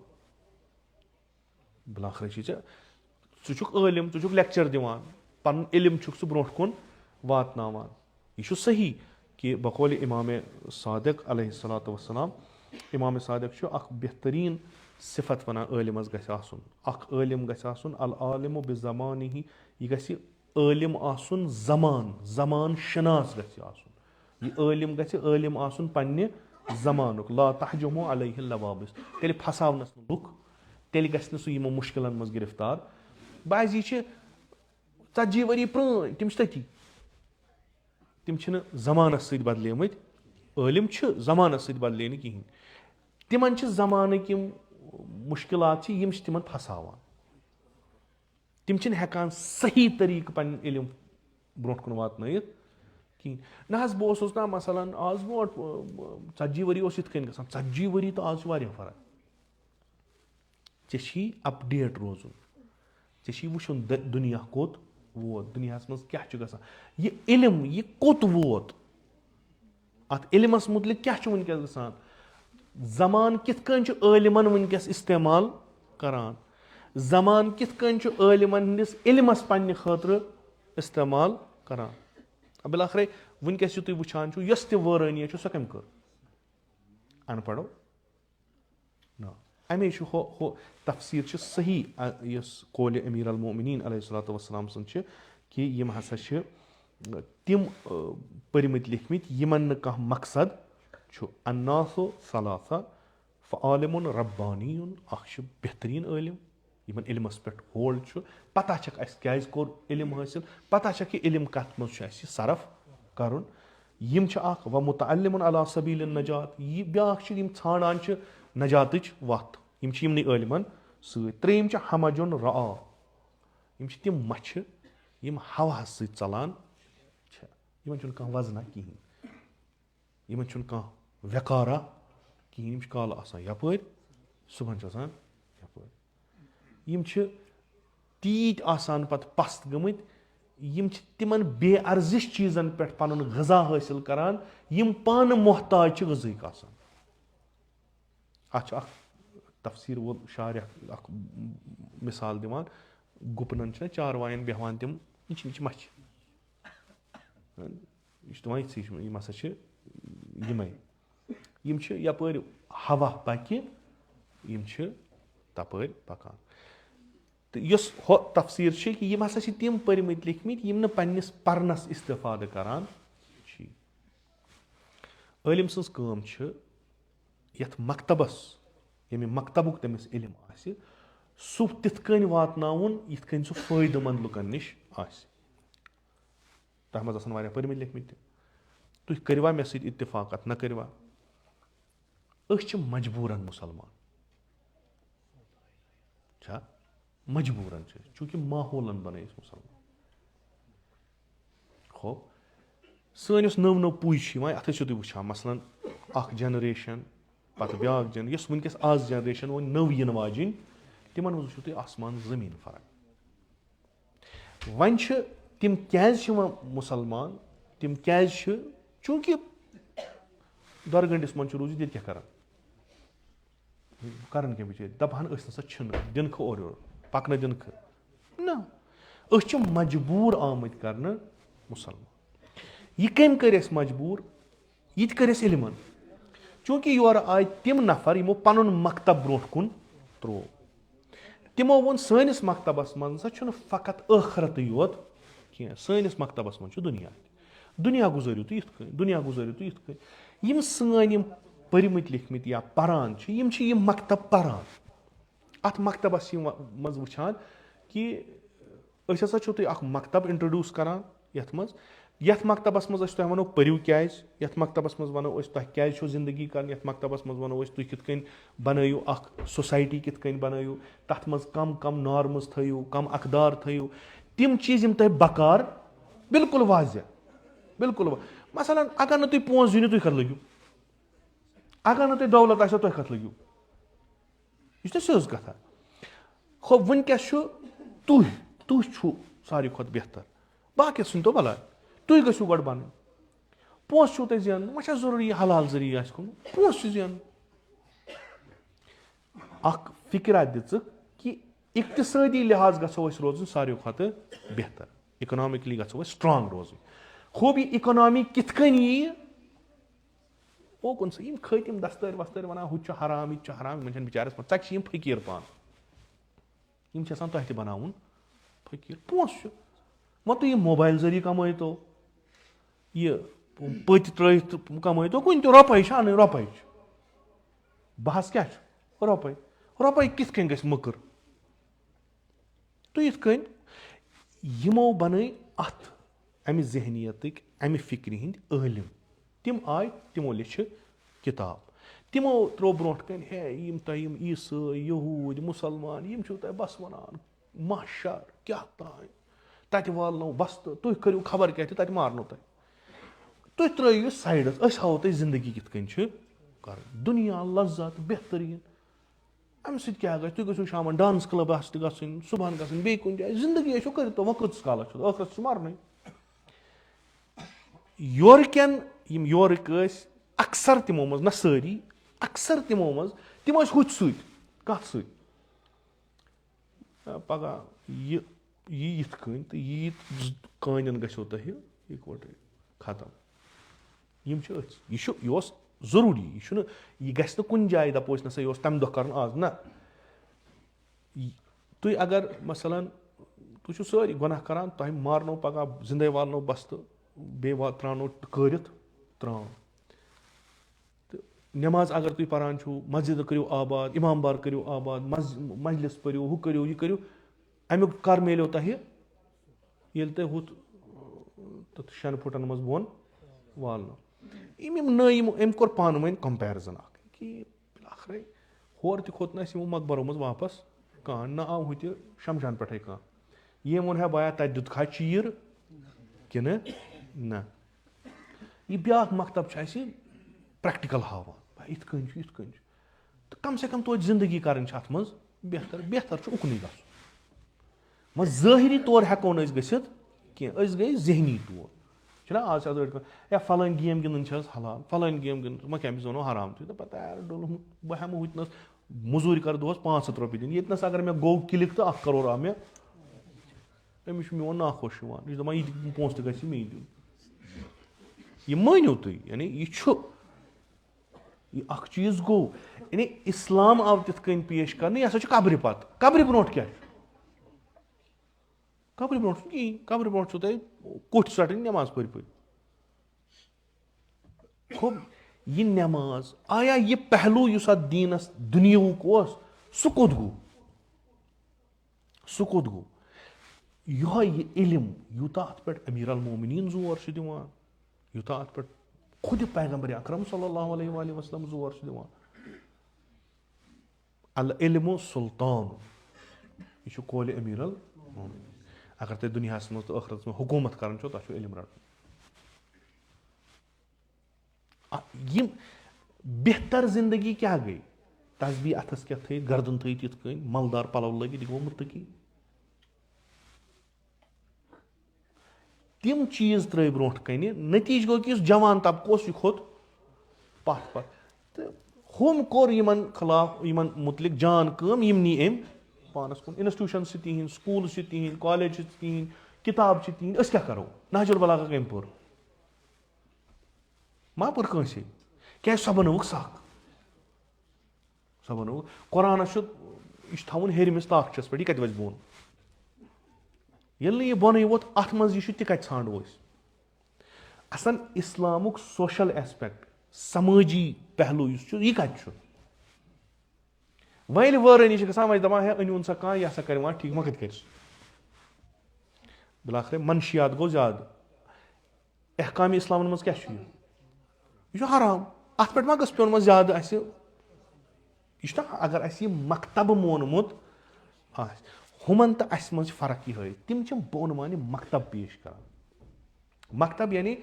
بلاخرٕ چھِ ژٕ چھُکھ عٲلِم ژٕ چھُکھ لیکچر دِوان پَنُن علم چھُکھ ژٕ برونٛٹھ کُن واتناوان یہِ چھُ صحیح کہِ بقولہِ اِمامِ صادق علیہ الصلاۃ وسلام اِمامِ صادق چھُ اکھ بہتریٖن صفت وَنان عٲلِمَس گژھِ آسُن اکھ عٲلِم گژھِ آسُن العالِمُ بِزمانِہِ یہِ گژھِ عٲلِم آسُن زمان شناس گژھِ آسُن یہِ عٲلِم گژھِ عٲلِم آسُن پننہِ زمانُک لا تحجمُ علیہ اللوابِس تیٚلہِ پھساونَس نہٕ لُکھ تیٚلہِ گژھِ نہٕ سُہ یِمو مُشکِلن منٛز گِرفتار بعضی چھِ 40 ؤری پرٲنۍ تِم چھِ تٔتی تِم چھِنہٕ زمانس سۭتۍ بدلیمٕتۍ عٲلِم چھِ زمانس سۭتۍ بدلے نہٕ کِہینۍ تِمن چھِ زمانٕکۍ یِم مُشکِلات چھِ یِم چھِ تِمن پھساوان تِم چھِنہٕ ہٮ۪کان صحیح طریٖقہٕ پنُن علم برونٛٹھ کُن واتنٲیِتھ کِہینۍ نہ حظ بہٕ اوسُس نا مثلاً آز برونٛٹھ 40 ؤری اوس یِتھ کٔنۍ گژھان 40 ؤری تہٕ آز چھِ واریاہ فرق ژےٚ چھی اپڈیٹ روزُن ژےٚ چھی وٕچھُن دُنیا کوٚت ووت دُنیاہس منٛز کیاہ چھُ گژھان یہِ علم یہِ کوٚت ووت اتھ علمس مُتعلِق کیاہ چھُ وٕنکیٚس گژھان زمانہٕ کِتھ کٔنۍ چھُ عٲلِمن وٕنکیٚس استعمال کران زمانہٕ کِتھ کٔنۍ چھُ عٲلِمن ہٕنٛدِس علمس پننہِ خٲطرٕ استعمال کران بِلاخرے وٕنکیٚس یہِ تُہۍ وٕچھان چھِو یۄس تہِ وٲرٲنی چھِ سۄ کٔمۍ کٔر ان پڑو نہ اَمے چھُ ہُہ تفسیٖر چھِ صحیح یۄس قولہِ امیٖر المومنیٖن علیہ الصلاۃ وسلام سٕنٛز چھِ کہِ یِم ہسا چھِ تِم پٔرمٕتۍ لیکھمٕتۍ یِمن نہٕ کانٛہہ مقصد چھُ الناسُ ثلاثہ فعالِمُن ربانیُن اکھ چھُ بہتریٖن عٲلِم یِمن علمس پٮ۪ٹھ ہولڈ چھُ پتہ چھکھ اَسہِ کیازِ کوٚر علم حٲصِل پتہ چھکھ یہِ علم کتھ منٛز چھُ اَسہِ صرف کرُن یِم چھِ اکھ ومُتعلِمُن علی سبیٖل النجات یہِ بیاکھ چھِ یِم ژھانڈان چھِ نجاتٕچ وتھ یِم چھِ یِمنٕے عٲلِمن سۭتۍ ترٛیِم چھِ ہمجُن رعا یِم چھِ تِم مچھِ یِم ہواہس سۭتۍ ژلان چھِ یِمن چھُنہٕ کانٛہہ وزنہ کِہینۍ یِمن چھُنہٕ کانٛہہ ویقارا کِہینۍ یِم چھِ کالہٕ آسان یپٲرۍ صبحن چھِ آسان یپٲرۍ یِم چھِ تیٖتۍ آسان پتہٕ پست گٔمٕتۍ یِم چھِ تِمن بے ارزش چیٖزن پٮ۪ٹھ پنُن غذا حٲصِل کران یِم پانہٕ محتاج چھِ غذہٕکۍ آسان اتھ چھُ اکھ تفسیٖر وول شارِ اکھ مِثال دِوان گُپنن چھِنہ چاروایَن بیٚہوان تِم یہِ چھِ مچھِ یہِ چھُ دِوان یِتھسٕے یِم ہسا چھِ یِمے یِم چھِ یپٲرۍ ہوا پکہِ یِم چھِ تپٲرۍ پکان تہٕ یۄس ہۄ تفسیٖر چھِ کہِ یِم ہسا چھِ تِم پٔرمٕتۍ لیکھمٕتۍ یِم نہٕ پننِس پرنس استفادٕ کران چھِ عٲلِم سٕنٛز کٲم چھِ یتھ مکتبس ییٚمہِ مکتبُک تٔمِس علم آسہِ سُہ تِتھ کٔنۍ واتناوُن یِتھ کٔنۍ سُہ فٲیدٕ منٛد لُکن نِش آسہِ تتھ منٛز آسن واریاہ پٔرمٕتۍ لیکھمٕتۍ تہِ تُہۍ کٔروا مےٚ سۭتۍ اتفاقت نہ کٔروا أسۍ چھِ مجبوٗرن مُسلمان چھا مجبوٗرن چھِ أسۍ چوٗنکہِ ماحولن بنٲے أسۍ مُسلمان ہو سٲنۍ یۄس نٔو نٔو پُے چھِ یِوان اتھ ٲسِو تُہۍ وٕچھان مثلاً اکھ جنریشن پتہٕ بیاکھ جنریشن یۄس وٕنکیٚس آز جنریشن وۄنۍ نٔو یِنہٕ واجیٚنۍ تِمن منٛز وٕچھِو تُہۍ آسمان زٔمیٖن فرق وۄنۍ چھِ تِم کیازِ چھِ یِوان مُسلمان تِم کیازِ چھِ چوٗنکہِ دۄرگنٛڈِس منٛز چھُ روٗزِتھ ییٚتہِ کیاہ کران کران کیاہ بِچٲرۍ دپہن أسۍ نسا چھِنہٕ دِنکھٕ اورٕ یورٕ پکنہٕ دِنکھٕ نہ أسۍ چھِ مجبوٗر آمٕتۍ کرنہٕ مُسلمان یہِ کٔمۍ کٔرۍ اَسہِ مجبوٗر یہِ تہِ کٔرۍ اَسہِ علمن چوٗنکہِ یورٕ آیہِ تِم نفر یِمو پنُن مکتب برونٛٹھ کُن تروو تِمو ووٚن سٲنِس مکتبس منٛز ہسا چھُنہٕ فقط ٲخرتٕے یوت کینٛہہ سٲنِس مکتبس منٛز چھُ دُنیا تہِ دُنیا گُزٲرِو تُہۍ یِتھ کٔنۍ دُنیا گُزٲرِو تُہۍ یِتھ کٔنۍ یِم سٲنۍ یِم پٔرمٕتۍ لیکھمٕتۍ یا پران چھِ یِم چھِ یِم مکتب پران اتھ مکتبس منٛز وٕچھان کہِ أسۍ ہسا چھِو تُہۍ اکھ مکتب انٹرڈیوٗس کران یتھ مکتبس منٛز أسۍ تۄہہِ ونو پٔرِو کیازِ یتھ مکتبس منٛز ونو أسۍ تۄہہِ کیازِ چھو زندگی کرٕنۍ یتھ مکتبس منٛز ونو أسۍ تُہۍ کِتھ کٔنۍ بنٲیِو اکھ سوسایٹی کِتھ کٔنۍ بنٲیِو تتھ منٛز کم کم نارمٕز تھٲیِو کم اقدار تھٲیِو تِم چیٖز یِم تۄہہِ بکار بالکُل واضح بالکُل مثلاً اگر نہٕ تُہۍ پونٛسہٕ زیٖنِو تُہۍ کتھ لٔگِو اگر نہٕ تۄہہِ دولت آسیو تُہۍ کتھ لٔگِو یہِ چھُ نہ سیٚود کتھا ہو وٕنکیٚس چھُ تُہۍ چھُو ساروی کھۄتہٕ بہتر باقٕے ژھٕنۍ تو بلاے تُہۍ گٔژھِو گۄڈٕ بنٕنۍ پونٛسہٕ چھُو تۄہہِ زینُن وۄنۍ چھا ضروٗری یہِ حلال ذٔریعہٕ آسہِ کُن پونٛسہٕ چھُ زینُن اکھ فِکرا دِژٕکھ کہِ اقتصٲدی لحاظ گژھو أسۍ روزٕنۍ ساروی کھۄتہٕ بہتر اِکنامِکلی گژھو أسۍ سٹرانٛگ روزٕنۍ خوٗب یہِ اِکنامی کِتھ کٔنۍ ییہِ اوکُن سا یِم کھٔتۍ یِم دستٲرۍ وستٲرۍ وَنان ہُہ تہِ چھُ حرام یہِ تہِ چھُ حرام یِمن چھَنہٕ بِچارَس ژَکہِ چھِ یِم فٔقیٖر پانہٕ یِم چھِ آسان تۄہہِ تہِ بَناوُن فٔقیٖر پونٛسہٕ چھُ وۄنۍ تُہۍ یہِ موبایل ذٔریعہٕ کَمٲیتو یہِ پٔتۍ ترٲیِتھ کَمٲیتو کُنہِ تہِ رۄپَے چھِ اَنٕنۍ رۄپَے چھِ بحث کیاہ چھُ رۄپَے کِتھ کٔنۍ گژھِ مٔکٕر تہٕ یِتھ کٔنۍ یِمو بَنٲے اَتھ اَمہِ ذہنیتٕکۍ اَمہِ فِکرِ ہِنٛدۍ عٲلِم تِم آے تِمو لیٚچھِ کِتاب تِمو ترٛوو برونٛٹھ کَنہِ ہے یِم تۄہہِ یِم عیٖسٲے یہوٗدۍ مُسلمان یِم چھِو تۄہہِ بَس وَنان محشر کیاہ تانۍ تَتہِ والنو بَستہٕ تُہۍ کٔرِو خبر کیاہ تہِ تَتہِ مارنو تُہۍ ترٛٲیِو یہِ سایڈَس أسۍ ہاوو تۄہہِ زندگی کِتھ کٔنۍ چھِ کَرٕنۍ دُنیا لذت بہتریٖن اَمہِ سۭتۍ کیاہ گژھِ تُہۍ گٔژھِو شامَن ڈانٕس کٕلب آسہِ تہِ گژھٕنۍ صُبحن گژھٕنۍ بیٚیہِ کُنہِ جایہِ زندگی ٲسِو کٔرِتھ وۄنۍ کۭتِس کالَس چھُ ٲخرَس چھُ مَرنٕے یورٕکٮ۪ن یِم یورٕکۍ ٲسۍ اَکثر تِمو منٛز نہ سٲری اَکثر تِمو منٛز تِم ٲسۍ ہُتھ سۭتۍ کَتھ سۭتۍ پَگاہ یہِ یی یِتھ کٔنۍ تہٕ یی کانٮ۪ن گژھیو تۄہہِ یِکوَٹَے ختم یِم چھِ أتھۍ یہِ اوس ضروٗری یہِ چھُنہٕ یہِ گژھِ نہٕ کُنہِ جایہِ دَپو أسۍ نہ سا یہِ اوس تَمہِ دۄہ کَرُن آز نہ تُہۍ اگر مثلاً تُہۍ چھِو سٲری گۄناہ کَران تۄہہِ مارنو پَگاہ زِندَے والنو بَستہٕ بیٚیہِ ترٛاونو کٲرِتھ ترٛام تہٕ نٮ۪ماز اگر تُہۍ پَران چھُو مسجِد کٔرِو آباد اِمام بار کٔرِو آباد مجلِس پٔرِو ہُہ کٔرِو یہِ کٔرِو اَمیُک کر میلیو تۄہہِ ییٚلہِ تۄہہِ ہُتھ تَتھ 6 فُٹَن منٛز بۄن والنو یِم نٔے یِمو أمۍ کوٚر پانہٕ ؤنۍ کَمپیرِزن اکھ کہِ آخرے ہورٕ تہِ کھوٚت نہٕ اَسہِ یِمو مقبرو منٛز واپَس کانٛہہ نہ آو ہُہ تہِ شمشان پٮ۪ٹھَے کانٛہہ ییٚمۍ ووٚن ہے بایا تَتہِ دیُتکھا چیٖر کِنہٕ نہ یہِ بیٛاکھ مکتب چھُ اَسہِ پرٛٮ۪کٹِکَل ہاوان یِتھ کٔنۍ چھُ تہٕ کَم سے کَم تویتہِ زندگی کَرٕنۍ چھِ اَتھ منٛز بہتر چھُ اُکنُے گژھُن وۄنۍ ظٲہِری طور ہٮ۪کو نہٕ أسۍ گٔژھِتھ کینٛہہ أسۍ گٔے ذہنی طور چھُنہ آز چھِ أڑۍ ہے فلٲنۍ گیم گِنٛدٕنۍ چھِ حظ حلال فلٲنۍ گیم گِنٛدُن وۄنۍ کٔمِس وَنو حرام چھُ تہٕ پَتہٕ یارٕ ڈوٚلُم بہٕ ہٮ۪مہٕ ہُتِنَس موٚزوٗرۍ کَرٕ دۄہَس 500 رۄپیہِ دِنۍ ییٚتِنَس اگر مےٚ گوٚو کِلِک تہٕ 1 کَرور آو مےٚ أمِس چھُ میون ناخۄش یِوان یہِ چھُ دَپان یہِ پونٛسہٕ تہِ گژھِ مے دیُن یہِ مٲنِو تُہۍ یعنی یہِ چھُ یہِ اکھ چیٖز گوٚو یعنی اِسلام آو تِتھ کٔنۍ پیش کَرنہٕ یہِ ہسا چھُ قبرِ پَتہٕ قبرِ برونٛٹھ کیاہ چھُ قبرِ برونٛٹھ چھُنہٕ کِہیٖنۍ قبرِ برونٛٹھ چھُو تۄہہِ کوٚٹھۍ ژَٹٕنۍ نٮ۪ماز پٔرۍ خوب یہِ نٮ۪ماز آیا یہِ پہلوٗ یُس اَتھ دیٖنَس دُنیہُک اوس سُہ کوٚت گوٚو یِہوے یہِ علم یوٗتاہ اَتھ پٮ۪ٹھ امیٖر المومنیٖن زور چھُ دِوان یوٗتاہ اَتھ پٮ۪ٹھ خۄدِ پیغمبرِ اکرم صلی اللہ علیہ وسلم زور چھُ دِوان العلمُ سُلطان یہِ چھُ قولہِ امیٖر المومنیٖن اگر تۄہہِ دُنیاہَس منٛز تہٕ ٲخرَتَس منٛز حکوٗمت کَرٕنۍ چھو تۄہہِ چھُ علم رَٹُن یِم بہتر زندگی کیاہ گٔے تسبیٖح اَتھَس کیٛاہ تھٲیِتھ گردن تھٲیِتھ یِتھ کٔنۍ مَلدار پَلو لٲگِتھ یہِ گوٚو مُتقی تِم چیٖز ترٛٲے برونٛٹھ کَنہِ نٔتیٖجہٕ گوٚو کہِ یُس جوان طبقہٕ اوس یہِ کھوٚت پَتھ تہٕ ہُم کوٚر یِمن خٕلاف یِمن مُتعلِق جان کٲم یِم نی أمۍ پانَس کُن اِنسٹِٹیوٗشَن چھِ تِہِنٛدۍ سکوٗل چھِ تِہِنٛدۍ کالیج چھِ تِہِنٛدۍ کِتاب چھِ تِہِنٛدۍ أسۍ کیٛاہ کَرو نہجُ البلاغہ کٔمۍ پوٚر ما پوٚر کٲنٛسے کیٛازِ سۄ بَنٲوٕکھ سکھ قۄرانَس چھُ یہِ چھُ تھاوُن ہیٚرمِس طاقچَس پٮ۪ٹھ یہِ کَتہِ وَسہِ بۄن ییٚلہِ نہٕ یہِ بۄنٕے ووت اَتھ منٛز یہِ چھُ تہِ کَتہِ ژھانڈو أسۍ اَصٕل اِسلامُک سوشَل ایسپیکٹ سمٲجی پہلوٗ یُس چھُ یہِ کَتہِ چھُ وۄنۍ ییٚلہِ وٲرٲنی چھِ گژھان وۄنۍ چھِ دَپان ہے أنۍوُن سا کانٛہہ یہِ ہسا کَرِ وۄنۍ ٹھیٖک وۄنۍ کَتہِ کَرِ سُہ بِلاخرے منشِیات گوٚو زیادٕ احکامِ اِسلامَن منٛز کیاہ چھُ یہِ چھُ حرام اَتھ پٮ۪ٹھ ما گٔژھ پیوٚن وۄنۍ زیادٕ اَسہِ یہِ چھُنہ اگر اَسہِ یہِ مکتبہٕ مونمُت آسہِ ہُمَن تہٕ اَسہِ منٛز چھِ فرق یِہوٚے تِم چھِ بہٕ وَنہٕ مکتب پیش کَران مکتب یعنی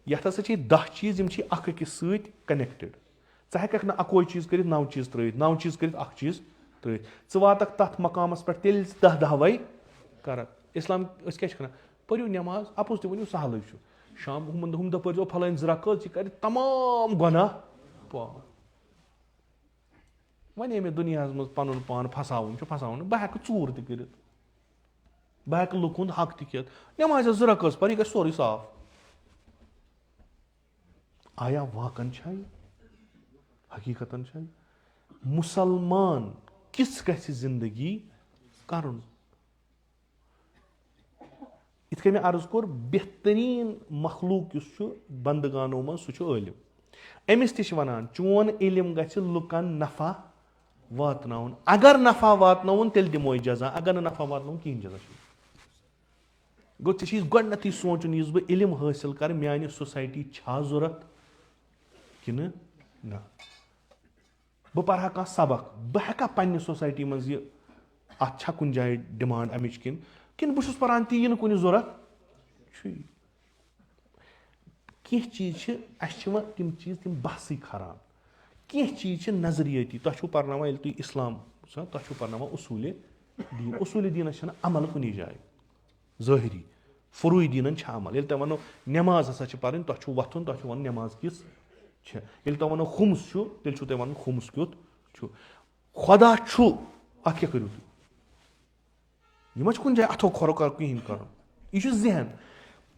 یَتھ ہسا چھِ 10 چیٖز یِم چھِ اکھ أکِس سۭتۍ کَنیکٹِڈ ژٕ ہٮ۪کَکھ نہٕ 1 چیٖز کٔرِتھ 9 چیٖز ترٛٲیِتھ 9 چیٖز کٔرِتھ 1 چیٖز ترٛٲیِتھ ژٕ واتَکھ تَتھ مقامَس پٮ۪ٹھ تیٚلہِ ژٕ 10 وَے کَرَکھ اِسلام أسۍ کیاہ چھِ کَران پٔرِو نٮ۪ماز اَپُز تہِ ؤنِو سہلٕے چھُ شام ہُمہِ دۄہ پٔرۍزیو پھلٲنۍ 2 رکٲژ یہِ کَرِ تمام گۄناہ پاک وۄنۍ مےٚ دُنیاہَس منٛز پَنُن پان پھساوُن چھُ پھساوُن بہٕ ہٮ۪کہٕ ژوٗر تہِ کٔرِتھ بہٕ ہٮ۪کہٕ لُکھ ہُنٛد حق تہِ کھٮ۪تھ نٮ۪مازِ 2 رکٲژ پَر یہِ گژھِ سورُے صاف. آیا واقعن چھا یہِ حقیٖقتن چھا یہِ مُسلمان کِژھ گژھِ زندگی کَرُن. یِتھ کٔنۍ مےٚ عرض کوٚر بہتریٖن مخلوٗق یُس چھُ بنٛدگانو منٛز سُہ چھُ عٲلِم. أمِس تہِ چھِ وَنان چون علم گژھِ لُکن نفع واتناوُن. اگر نفع واتناوُن تیٚلہِ دِموے جزا اگر نہٕ نفع واتناوُن کِہینۍ جزا چھُ. گوٚو ژےٚ چھُے گۄڈٕنیتھٕے سونٛچُن یُس بہٕ علم حٲصِل کرٕ میانہِ سوسایٹی چھا ضوٚرتھ کِنہٕ نہ. بہٕ پرٕ ہا کانٛہہ سبق بہٕ ہٮ۪کا پننہِ سوسایٹی منٛز یہِ اتھ چھا کُنہِ جایہِ ڈِمانٛڈ امِچ کِنہٕ بہٕ چھُس پران تی یہِ نہٕ کُنہِ ضوٚرتھ چھُے. کینٛہہ چیٖز چھِ اَسہِ چھِ وۄنۍ تِم چیٖز تِم بحثٕے خراب. کینٛہہ چیٖز چھِ نظرِیٲتی تۄہہِ چھُو پرناوان ییٚلہِ تُہۍ اِسلام تۄہہِ چھُو پرناوان اصوٗلِ دیٖن. اصوٗلِ دیٖنس چھنہٕ عمل کُنی جایہِ ظٲہری. فروٗعی دیٖنن چھِ عمل. ییٚلہِ تۄہہِ وَنو نٮ۪ماز ہسا چھِ پرٕنۍ تۄہہِ چھُو وۄتھُن تۄہہِ چھُو وَنُن نٮ۪ماز کِژھ چھےٚ. ییٚلہِ تۄہہِ وَنو خُمُس چھُ تیٚلہِ چھُو تۄہہِ وَنُن خُمُس کیُتھ چھُ. خۄدا چھُ اَتھ کیٛاہ کٔرِو تُہۍ یہِ ما چھُ کُنہِ جایہِ اَتھو کھۄرو کِہینۍ کَرُن. یہِ چھُ ذہن.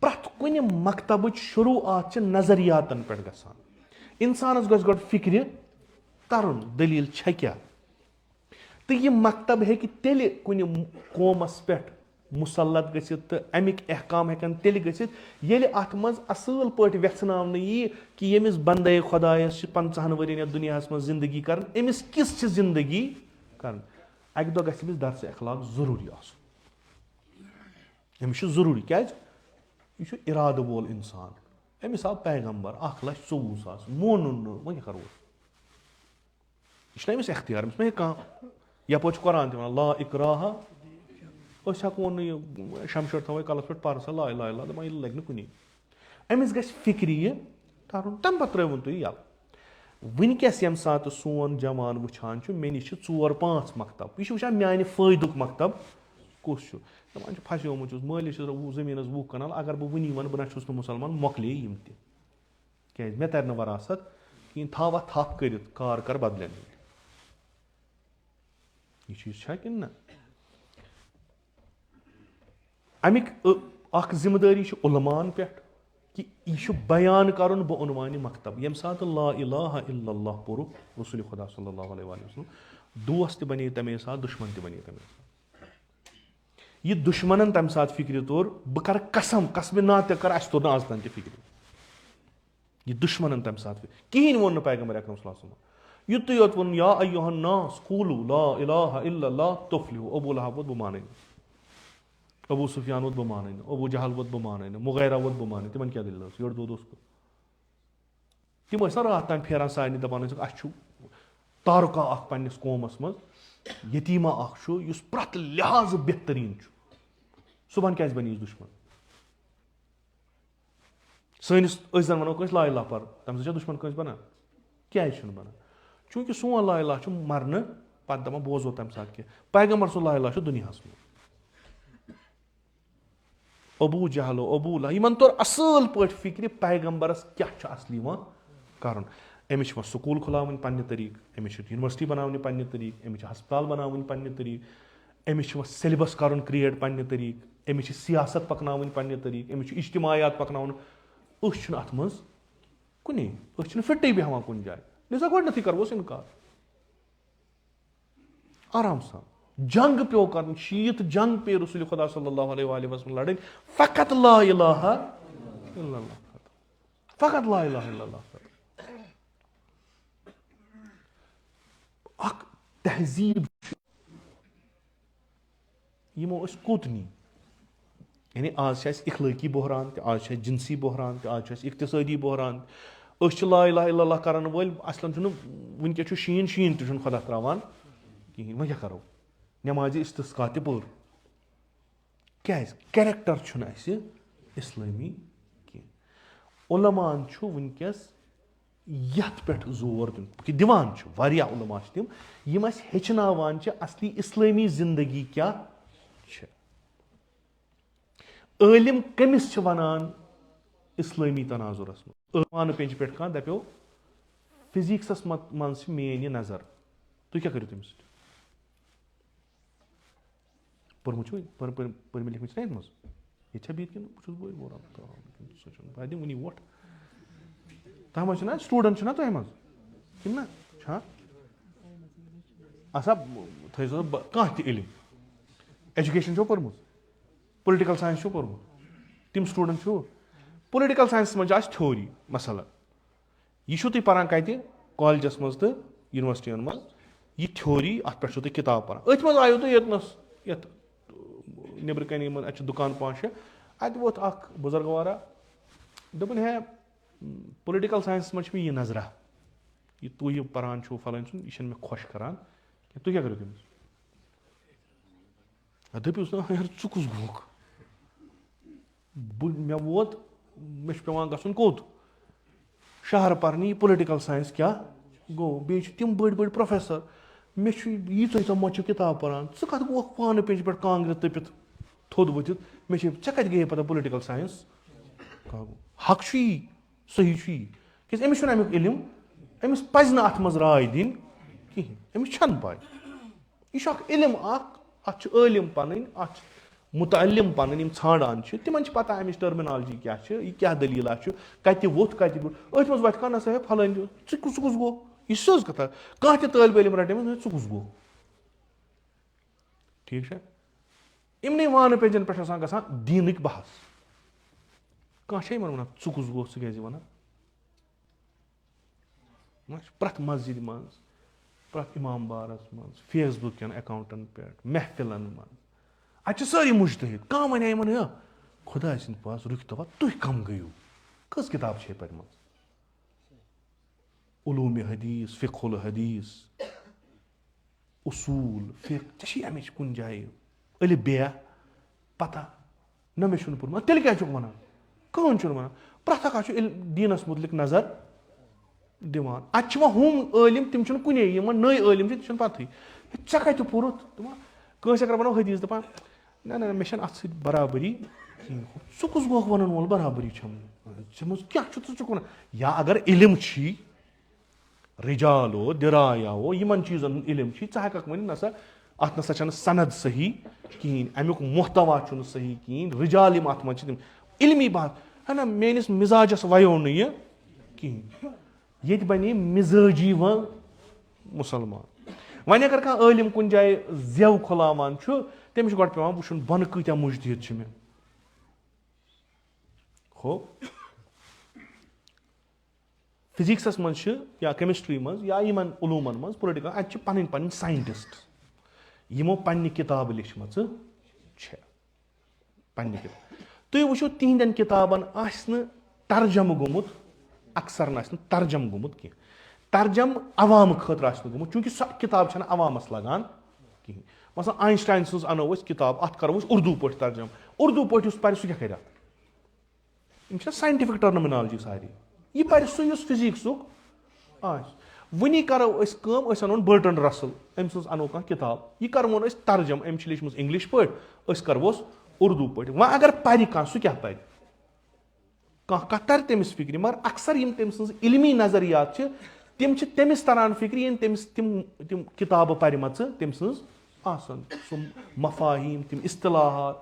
پرٛٮ۪تھ کُنہِ مکتبٕچ شروٗعات چھِ نظریاتن پٮ۪ٹھ گژھان. اِنسانس گژھِ گۄڈٕ فِکرِ ترُن دٔلیٖل چھےٚ کیٛاہ. تہٕ یہِ مکتب ہیٚکہِ تیٚلہِ کُنہِ قومس پٮ۪ٹھ مُسلط گٔژھِتھ تہٕ اَمِکۍ احکام ہٮ۪کن تیٚلہِ گٔژھِتھ ییٚلہِ اَتھ منٛز اَصٕل پٲٹھۍ وٮ۪ژھناونہٕ یی کہِ ییٚمِس بنٛدے خۄدایس چھِ 50 ؤرین یتھ دُنیاہس منٛز زندگی کرٕنۍ أمِس کِژھ چھِ زندگی کرٕنۍ. اکہِ دۄہ گژھِ أمِس درسِ اخلاق ضروٗری آسُن. أمِس چھُ ضروٗری کیازِ یہِ چھُ اِرادٕ وول اِنسان. أمِس آو پیغمبر 1,24,000 مونُن نہٕ وۄنۍ کیٛاہ کرو. یہِ چھُنہ أمِس اختیار أمِس ما ہیٚکہِ کانٛہہ یپٲرۍ چھُ قرآن تہِ وَنان لا اِکراہ. أسۍ ہٮ۪کو نہٕ یہِ شمشیر تھاوے کلس پٮ۪ٹھ پر سا لا اِلہ الا دپان یہِ لگہِ نہٕ کُنی. أمِس گژھِ فِکرِ یہِ ترُن تمہِ پتہٕ ترٲوُن تُہۍ یَلہٕ. وٕنکیٚس ییٚمہِ ساتہٕ سون جوان وٕچھان چھُ مےٚ نِش چھِ 4-5 مکتب. یہِ چھُ وٕچھان میانہِ فٲیدُک مکتب کُس چھُ. دپان چھُ پھسیومُت چھُس مٲلِس چھُس زٔمیٖنس 20 کنال اگر بہٕ وُنی وَنہٕ بہٕ نہ چھُس نہٕ مُسلمان مۄکلے یِم تہِ کیازِ مےٚ ترِ نہٕ وراثت کِہینۍ. تھاو اَتھ تھپھ کٔرِتھ کار کر بدلن. یہِ چیٖز چھا کِنہٕ نہ. اَمِکۍ اکھ ذِمہٕ دٲری چھِ عُلماہن پٮ۪ٹھ کہِ یہِ چھُ بیان کرُن بہٕ عنوانہِ مکتب. ییٚمہِ ساتہٕ لا اِلہ الا اللہ پوٚرُکھ رسولِ خۄدا صلی اللہ علیہ وسلم دوس تہِ بنے تمے ساتہٕ دُشمن تہِ بنے تمے ساتہٕ. یہِ دُشمنن تمہِ ساتہٕ فِکرِ توٚر بہٕ کرٕ قسم قسمِ ناتہِ کر اَسہِ توٚر نہٕ آز تام تہِ فِکرِ. یہِ دُشمنن تمہِ ساتہٕ کِہینۍ ووٚن نہٕ پیغمبر اکرم صلی اللہ علیہ وسلم. یُتُے یوت ووٚن یا ایُّہا الناس قوٗلوٗ لا اِلہ الا اللہ تُفلِحوٗ. ابوٗ لہب ووٚت بہٕ مانے نہٕ. ابوٗ سفیان ووٚت بہٕ مانے نہٕ. ابوٗ جہل ووٚت بہٕ مانے نہٕ. مُغیرہ ووٚت بہٕ مانے. تِمن کیٛاہ دٔلیٖل ٲس یٔڈ دۄد اوس. تِم ٲسۍ نا راتھ تام پھیران سارنٕے دپان ٲسِکھ اَسہِ چھُ تارُکا اکھ پننِس قومس منٛز یتیٖما اکھ چھُ یُس پرٛٮ۪تھ لحاظہٕ بہتریٖن چھُ. صُبحن کیازِ بنہِ یہِ دُشمن. سٲنِس أسۍ زن ونو کٲنٛسہِ لا اِلہ پر تمہِ سۭتۍ چھا دُشمن کٲنٛسہِ بنان کیازِ چھُنہٕ بنان. چوٗنٛکہِ سون لا اِلہ چھُ مرنہٕ پتہٕ دپان بوزو تمہِ ساتہٕ کینٛہہ. پیغمبر سُنٛد لا اِلہ چھُ دُنیاہس منٛز. ابوٗ جہلو ابوٗ لہب یِمن توٚر اصٕل پٲٹھۍ فِکرِ پیغمبرس کیاہ چھُ اصلی یِوان کرُن. أمِس چھِ وۄنۍ سکوٗل کھُلاوٕنۍ پننہِ طٔریٖقہٕ. أمِس چھِ یونیورسٹی بناونہِ پننہِ طٔریٖقہٕ. أمِس چھِ ہسپتال بناوٕنۍ پننہِ طٔریٖقہٕ. أمِس چھُ وۄنۍ سیلبس کرُن کریٹ پننہِ طٔریٖقہٕ. أمِس چھِ سیاست پکناوٕنۍ پننہِ طٔریٖقہٕ. أمِس چھُ اجتماعیات پکناوُن. أسۍ چھِنہٕ اتھ منٛز کُنی. أسۍ چھِنہٕ فِٹٕے بیٚہوان کُنہِ جایہِ. لِذا گۄڈٕنیتھٕے کرہوس اِنکار آرام سان. جنگ پیٚو کرُن. شیٖت جنگ پیٚیہِ رسولِ خۄدا صلی اللہ علیہ وسلم لڑٕنۍ فقط لا اِلہ الا اللہ خٲطرٕ. فقط لا اِلہ الا اللہ خٲطرٕ. اکھ تہذیٖب چھُ یِمو أسۍ کوٚت نی. یعنی آز چھِ اَسہِ اخلٲقی بحران تہِ آز چھِ اَسہِ جنسی بحران تہِ آز چھُ اَسہِ اقتصٲدی بحران تہِ. أسۍ چھِ لا اِلہ الا اللہ کرن وٲلۍ اصلن چھُنہٕ وٕنکیٚس چھُ شیٖن تہِ چھُنہٕ خۄدا تراوان کِہینۍ. وۄنۍ کیٛاہ کرو. نٮ۪مازِ اِستِسقا تہِ پٔر کیازِ کیریکٹر چھُنہٕ اَسہِ اِسلٲمی کینٛہہ. عُلماہن چھُ وٕنکیٚس یتھ پٮ۪ٹھ زور دیُن کہِ دِوان چھُ واریاہ عُلما چھِ تِم یِم اَسہِ ہیٚچھناوان چھِ اصلی اِسلٲمی زندگی کیاہ چھِ. عٲلِم کٔمِس چھِ وَنان اِسلٲمی تناظُرس منٛز. ٲوانہٕ پیٚنٛجہِ پٮ۪ٹھ کانٛہہ دپیو فِزِکسس منٛز چھِ میٲنۍ یہِ نظر تُہۍ کیٛاہ کٔرِو تٔمِس سۭتۍ؟ پوٚرمُت چھُو پٔرمٕتۍ لیکھمٕتۍ چھِنا یَتھ منٛز ییٚتہِ چھا بِہِتھ کِنہٕ بہٕ چھُس بہٕ سونٛچُن بہٕ دِمہٕ وٕنی وۄٹھ تَتھ منٛز چھُنہ سٹوٗڈنٛٹ چھُنہ تۄہہِ منٛز کِنہٕ نہ چھا آسا تھٲیزیو کانٛہہ تہِ علم ایجوکیشن چھو پوٚرمُت پُلٹِکل ساینس چھو پوٚرمُت تِم سٹوٗڈنٛٹ چھُو پُلٹِکل ساینسس منٛز چھِ آسہِ تھیوری مثلاً یہِ چھُو تُہۍ پران کَتہِ کالجس منٛز تہٕ یونیورسٹین منٛز یہِ تھیوری اَتھ پٮ۪ٹھ چھُو تُہۍ کِتاب پران أتھۍ منٛز آیو تُہۍ ییٚتنس یَتھ نیٚبرٕ کَنہِ یِمن اَتہِ چھِ دُکان 5-6 اَتہِ ووت اکھ بُزرگوارا دوٚپُن ہے پُلٹِکل ساینسس منٛز چھِ مےٚ یہِ نظرا یہِ تُہۍ یہِ پران چھُو فلٲنۍ سُنٛد یہِ چھُنہٕ مےٚ خۄش کران کینٛہہ تُہۍ کیٛاہ کٔرِو تٔمِس دٔپِوُس نہ یارٕ ژٕ کُس گوٚکھ مےٚ ووت مےٚ چھُ پیٚوان گژھُن کوٚت شہر پرنہِ یہِ پُلٹِکل ساینس کیٛاہ گوٚو بیٚیہِ چھِ تِم بٔڑۍ بٔڑۍ پروفیسر مےٚ چھُ ییٖژاہ مۄچہِ کِتاب پران ژٕ کتھ گوٚوکھ پانہٕ پیٚنٛجہِ پٮ۪ٹھ کانٛگرِ تٔپِتھ تھوٚد ؤتھِتھ مےٚ چھِ ژےٚ کتہِ گٔیے پتہ پُلٹِکل ساینس حق چھُ یی صحیح چھُ یی کیازِ أمِس چھُنہٕ امیُک علم أمِس پزِ نہٕ اتھ منٛز راے دِنۍ کِہینۍ أمِس چھنہٕ پاے یہِ چھُ اکھ علم اکھ اتھ چھِ عٲلِم پنٕنۍ اتھ چھِ مُتعلِم پنٕنۍ یِم ژھانڈان چھِ تِمن چھِ پتہ امِچ ٹرمنالجی کیاہ چھِ یہِ کیاہ دٔلیٖلہ چھُ کتہِ ووٚتھ کتہِ گوٚو أتھۍ منٛز وتھِ کانٛہہ نسا ہے پھلٲنۍ ژٕ کُس گوٚو یہِ چھِ سیٚود کتھا کانٛہہ تہِ طٲلبہِ علم رٹہِ أمِس ژٕ کُس گوٚو ٹھیٖک چھا یِمنٕے وانہٕ پیجن پٮ۪ٹھ آسان گژھان دیٖنٕکۍ بحث کانٛہہ چھا یِمن ونان ژٕ کُس گوٚو ژٕ کیازِ ونان پرٛٮ۪تھ مسجِدِ منٛز پرٛٮ۪تھ اِمام بارس منٛز فیس بُک کٮ۪ن اٮ۪کاونٹن پٮ۪ٹھ محفِلن منٛز اتہِ چھِ سٲری مُجتہِد کانٛہہ ونے یِمن ہے خۄداے سٕنٛدۍ پاس رُکہِ توا تُہۍ کم گٔیِو کٔژ کِتاب چھے پرِمژ علوٗمِ حدیٖث فِقہ الحدیٖث اصوٗل فِقہ ژےٚ چھِ امِچ کُنہِ جایہِ الف ب پتہ نہ مےٚ چھُنہٕ پوٚرمُت تیٚلہِ کیٛازِ چھُکھ ونان کٕہٕنۍ چھُنہٕ ونان پرٛٮ۪تھ اکھ چھُ دیٖنس مُتعلق نظر دِوان اتہِ چھِ وۄنۍ ہُم عٲلِم تِم چھِنہٕ کُنے یِمن نٔے عٲلِم چھِ تہِ چھُنہٕ پتہٕے ژےٚ کتہِ پوٚرُتھ دپان کٲنٛسہِ اگر ونو حدیٖث دپان نہ نہ مےٚ چھنہٕ اتھ سۭتۍ برابری کِہینۍ ژٕ کُس گوٚکھ ونن وول برابری چھم ژےٚ منٛز کیاہ چھُ ژٕ چھُکھ ونان یا اگر علم چھی رِجالو دِرایاو یِمن چیٖزن ہُنٛد علم چھی ژٕ ہٮ۪ککھ ؤنِتھ نسا اتھ نسا چھنہٕ سند صحیح کِہینۍ امیُک محتوا چھُنہٕ صحیح کِہینۍ رِجال یِم اتھ منٛز چھِ تِم علمی بات ہے نہ میٲنِس مِزاجس ویو نہٕ یہِ کِہینۍ ییٚتہِ بنے مِزٲجی وۄنۍ مُسلمان وۄنۍ اگر کانٛہہ عٲلِم کُنہِ جایہِ زٮ۪و کھُلاوان چھُ تٔمِس چھُ گۄڈٕ پیٚوان وٕچھُن بۄنہٕ کۭتیاہ مُجتہِد چھِ مےٚ ہو فِزِکسس منٛز چھِ یا کیمسٹری منٛز یا یِمن علوٗمن منٛز پُلٹِکل اتہِ چھِ پنٕنۍ پنٕنۍ ساینٹِسٹ یِمو پننہِ کِتابہٕ لیچھمژٕ چھےٚ پننہِ کِتاب تُہۍ وٕچھِو تِہنٛدٮ۪ن کِتابن آسہِ نہٕ ترجمہٕ گوٚمُت اکثر نہٕ آسہِ نہٕ ترجمہٕ گوٚمُت کینٛہہ ترجمہٕ عوامہٕ خٲطرٕ آسہِ نہٕ گوٚمُت چوٗنٛکہِ سۄ کِتاب چھنہٕ عوامس لگان کِہینۍ مثلاً آینسٹاین سٕنٛز انو أسۍ کِتاب اتھ کرو أسۍ اردوٗ پٲٹھۍ ترجمہٕ اردوٗ پٲٹھۍ یُس پرِ سُہ کیٛاہ کرِ اتھ یِم چھِ ساینٹِفِک ٹرمنالجی سارے یہِ پرِ سُہ یُس فِزِکسُک آسہِ وُنی کرو أسۍ کٲم أسۍ انون برٹن رسل أمۍ سٕنٛز انو کانٛہہ کِتاب یہِ کرہون أسۍ ترجمہٕ أمۍ چھِ لیچھمٕژ انگلش پٲٹھۍ أسۍ کرہوس اردوٗ پٲٹھۍ وۄنۍ اگر پرِ کانٛہہ سُہ کیٛاہ پرِ کانٛہہ کتھ ترِ تٔمِس فِکرِ مگر اکثر یِم تٔمۍ سٕنٛز علمی نظریات چھِ تِم چھِ تٔمِس تران فِکرِ ییٚلہِ تٔمِس تِم کِتابہٕ پرِمژٕ تٔمۍ سٕنٛز آسان سُہ مفاہیٖم تِم اصطلاحات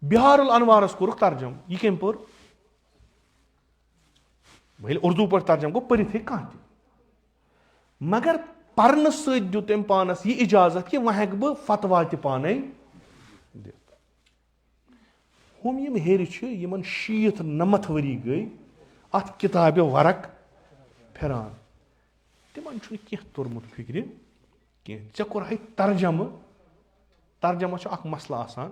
بِہار الانوارس کوٚرُکھ ترجمہٕ یہِ کٔمۍ پوٚر ییٚلہِ اردوٗ پٲٹھۍ ترجمہٕ گوٚو پٔرِتھ ہیٚکہِ کانٛہہ تہِ مگر پرنہٕ سۭتۍ دیُت تٔمۍ پانس یہِ اِجازت کہِ وۄنۍ ہٮ۪کہٕ بہٕ فتوا تہِ پانے دِتھ ہُم یِم ہیٚرِ چھِ یِمن 60-90 ؤری گٔے اتھ کِتابہِ ورق پھِران تِمن چھُنہٕ کینٛہہ توٚرمُت فِکرِ کینٛہہ ژےٚ کوٚرہے ترجمہٕ ترجمس چھُ اکھ مسلہٕ آسان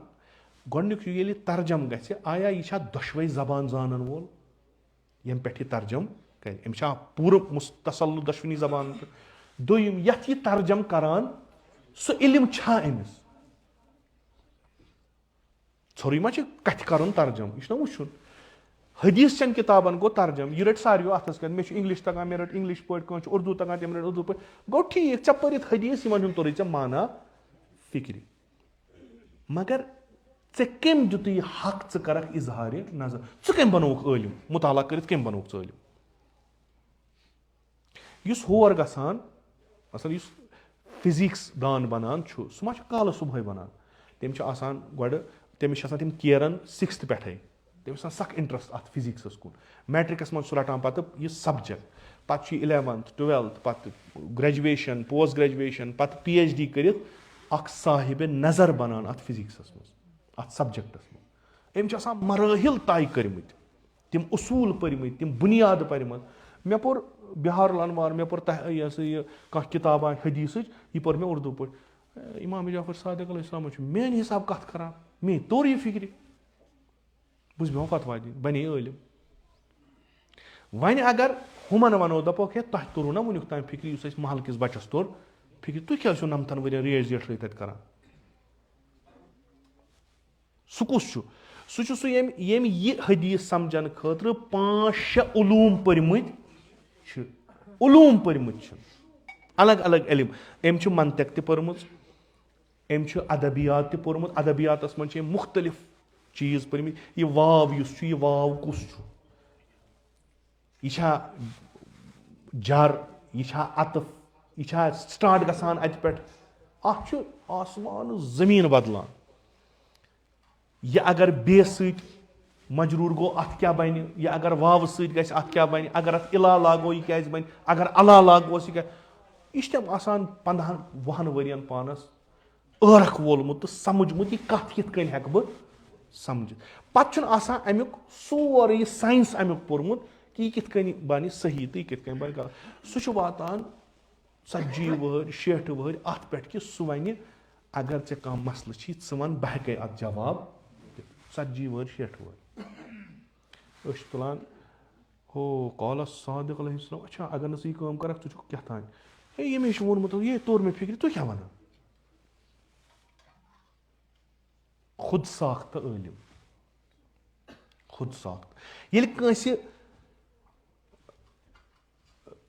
گۄڈنیُک چھُ ییٚلہِ ترجمہٕ گژھِ آیا یہِ چھا دۄشوے زبان زانن وول ییٚمہِ پٮ۪ٹھ یہِ ترجمہٕ کرِ أمِس چھا پوٗرٕ تسلُط دۄشوٕنی زبانن پٮ۪ٹھ دوٚیِم یتھ یہِ ترجمہٕ کران سُہ علم چھا أمِس ژھوٚرُے ما چھِ کتھِ کرُن ترجمہٕ یہِ چھُنہ وٕچھُن حدیٖث چٮ۪ن کِتابن گوٚو ترجمہٕ یہِ رٹہِ ساروِیو اتھس کٮ۪تھ مےٚ چھُ انگلش تگان مےٚ رٔٹ انگلش پٲٹھۍ کٲنٛسہِ چھُ اردوٗ تگان تٔمۍ رٔٹ اردوٗ پٲٹھۍ گوٚو ٹھیٖک ژےٚ پٔرِتھ حدیٖث یِمن ہُنٛد توٚرُے ژےٚ مانا فِکرِ مگر ژےٚ کٔمۍ دِتُے یہِ حق ژٕ کرکھ اِظہارِ نظر ژٕ کٔمۍ بنووُکھ عٲلِم مُطالعہ کٔرِتھ کٔمۍ بنووُکھ ژٕ عٲلِم یُس ہور گژھان مثلاً یُس فِزِکٕس دان بَنان چھُ سُہ ما چھُ کالہٕ صُبحٲے بَنان. تٔمِس چھُ آسان گۄڈٕ تٔمِس چھِ آسان تِم کیرَن 6th پٮ۪ٹھَے. تٔمِس آسان سَکھ اِنٹرٛسٹ اَتھ فِزِکسَس کُن. میٹرِکَس منٛز چھُ سُہ رَٹان پَتہٕ یہِ سَبجَکٹ. پَتہٕ چھُ یہِ 11th 12th پَتہٕ گرٛیجویشَن پوسٹ گرٛیجویشَن پَتہٕ PhD کٔرِتھ اَکھ صاحِبِ نظر بَنان اَتھ فِزِکسَس منٛز اَتھ سَبجَکٹَس منٛز. أمۍ چھِ آسان مَرٲحِل طے کٔرمٕتۍ, تِم اصوٗل پٔرمٕتۍ, تِم بُنیاد پٔرمٕژ. مےٚ پوٚر بِہار الانوار, مےٚ پوٚر یہِ ہسا یہِ کانٛہہ کِتابہ حدیٖثٕچ, یہِ پٔر مےٚ اُردو پٲٹھۍ. اِمام جعفر صادق علیہ السلام چھُ میٛانہِ حِساب کَتھ کَران, مے توٚر یہِ فِکرِ, بہٕ چھُس بیٚہوان فتوا دِنۍ, بَنے عٲلِم. وۄنۍ اگر ہُمَن وَنو دَپوکھ ہے تۄہہِ توٚرُو نا وٕنیُک تام فِکرِ یُس اَسہِ محلہٕ کِس بَچَس توٚر فِکرِ, تُہۍ کیٛاہ ٲسِو 9 ؤرۍیَن ریش زیٹھرٲے تَتہِ کَران. سُہ کُس چھُ؟ سُہ چھُ سُہ ییٚمۍ یہِ حدیٖث سَمجھنہٕ خٲطرٕ 5-6 علوٗم پٔرمٕتۍ چھِ. علوٗم پٔرمٕتۍ چھِ الگ الگ علم. أمۍ چھُ منطق تہِ پٔرمٕژ, أمۍ چھُ ادبیات تہِ پوٚرمُت. ادبیاتَس منٛز چھِ أمۍ مُختٔلِف چیٖز پٔرمٕتۍ. یہِ واو یُس چھُ, یہِ واو کُس چھُ؟ یہِ چھا جر, یہِ چھا عطف, یہِ چھا سٹاٹ گژھان اَتہِ پٮ۪ٹھ؟ اَتھ چھُ آسمان زٔمیٖن بدلان. یہِ اگر بیٚیِس سۭتۍ مجروٗر گوٚو اَتھ کیٛاہ بَنہِ, یہِ اگر واوٕ سۭتۍ گژھِ اَتھ کیٛاہ بَنہِ, اگر اَتھ اِلا لاگو یہِ کیٛازِ بَنہِ, اگر الا لاگوس یہِ کیٛاہ. یہِ چھُ تٔمۍ آسان 15-20 ؤرۍیَن پانَس ٲرَکھ وولمُت تہٕ سَمجھمُت یہِ کَتھ کِتھ کٔنۍ ہٮ۪کہٕ بہٕ سَمجھِتھ. پَتہٕ چھُنہٕ آسان اَمیُک سورُے یہِ ساینس اَمیُک پوٚرمُت کہِ یہِ کِتھ کٔنۍ بَنہِ صحیح تہٕ یہِ کِتھ کٔنۍ بَنہِ غلط. سُہ چھُ واتان 40 وٕہٕرۍ 60 وٕہٕرۍ اَتھ پٮ۪ٹھ کہِ سُہ وَنہِ اگر ژےٚ کانٛہہ مَسلہٕ چھی ژٕ وَن بہٕ ہٮ۪کَے اَتھ جواب دِتھ. 40 وٕہٕرۍ 60 وٕہٕرۍ أسۍ چھِ تُلان ہو قال صادق علیہ السلام. اچھا اگر نہٕ ژٕ یہِ کٲم کَرکھ ژٕ چھُکھ کیٛاہ تانۍ, ہے ییٚمے چھُ ووٚنمُت یے توٚر مےٚ فِکرِ, تُہۍ کیٛاہ وَنان. خود ساختہٕ عٲلِم, خود ساختہٕ. ییٚلہِ کٲنٛسہِ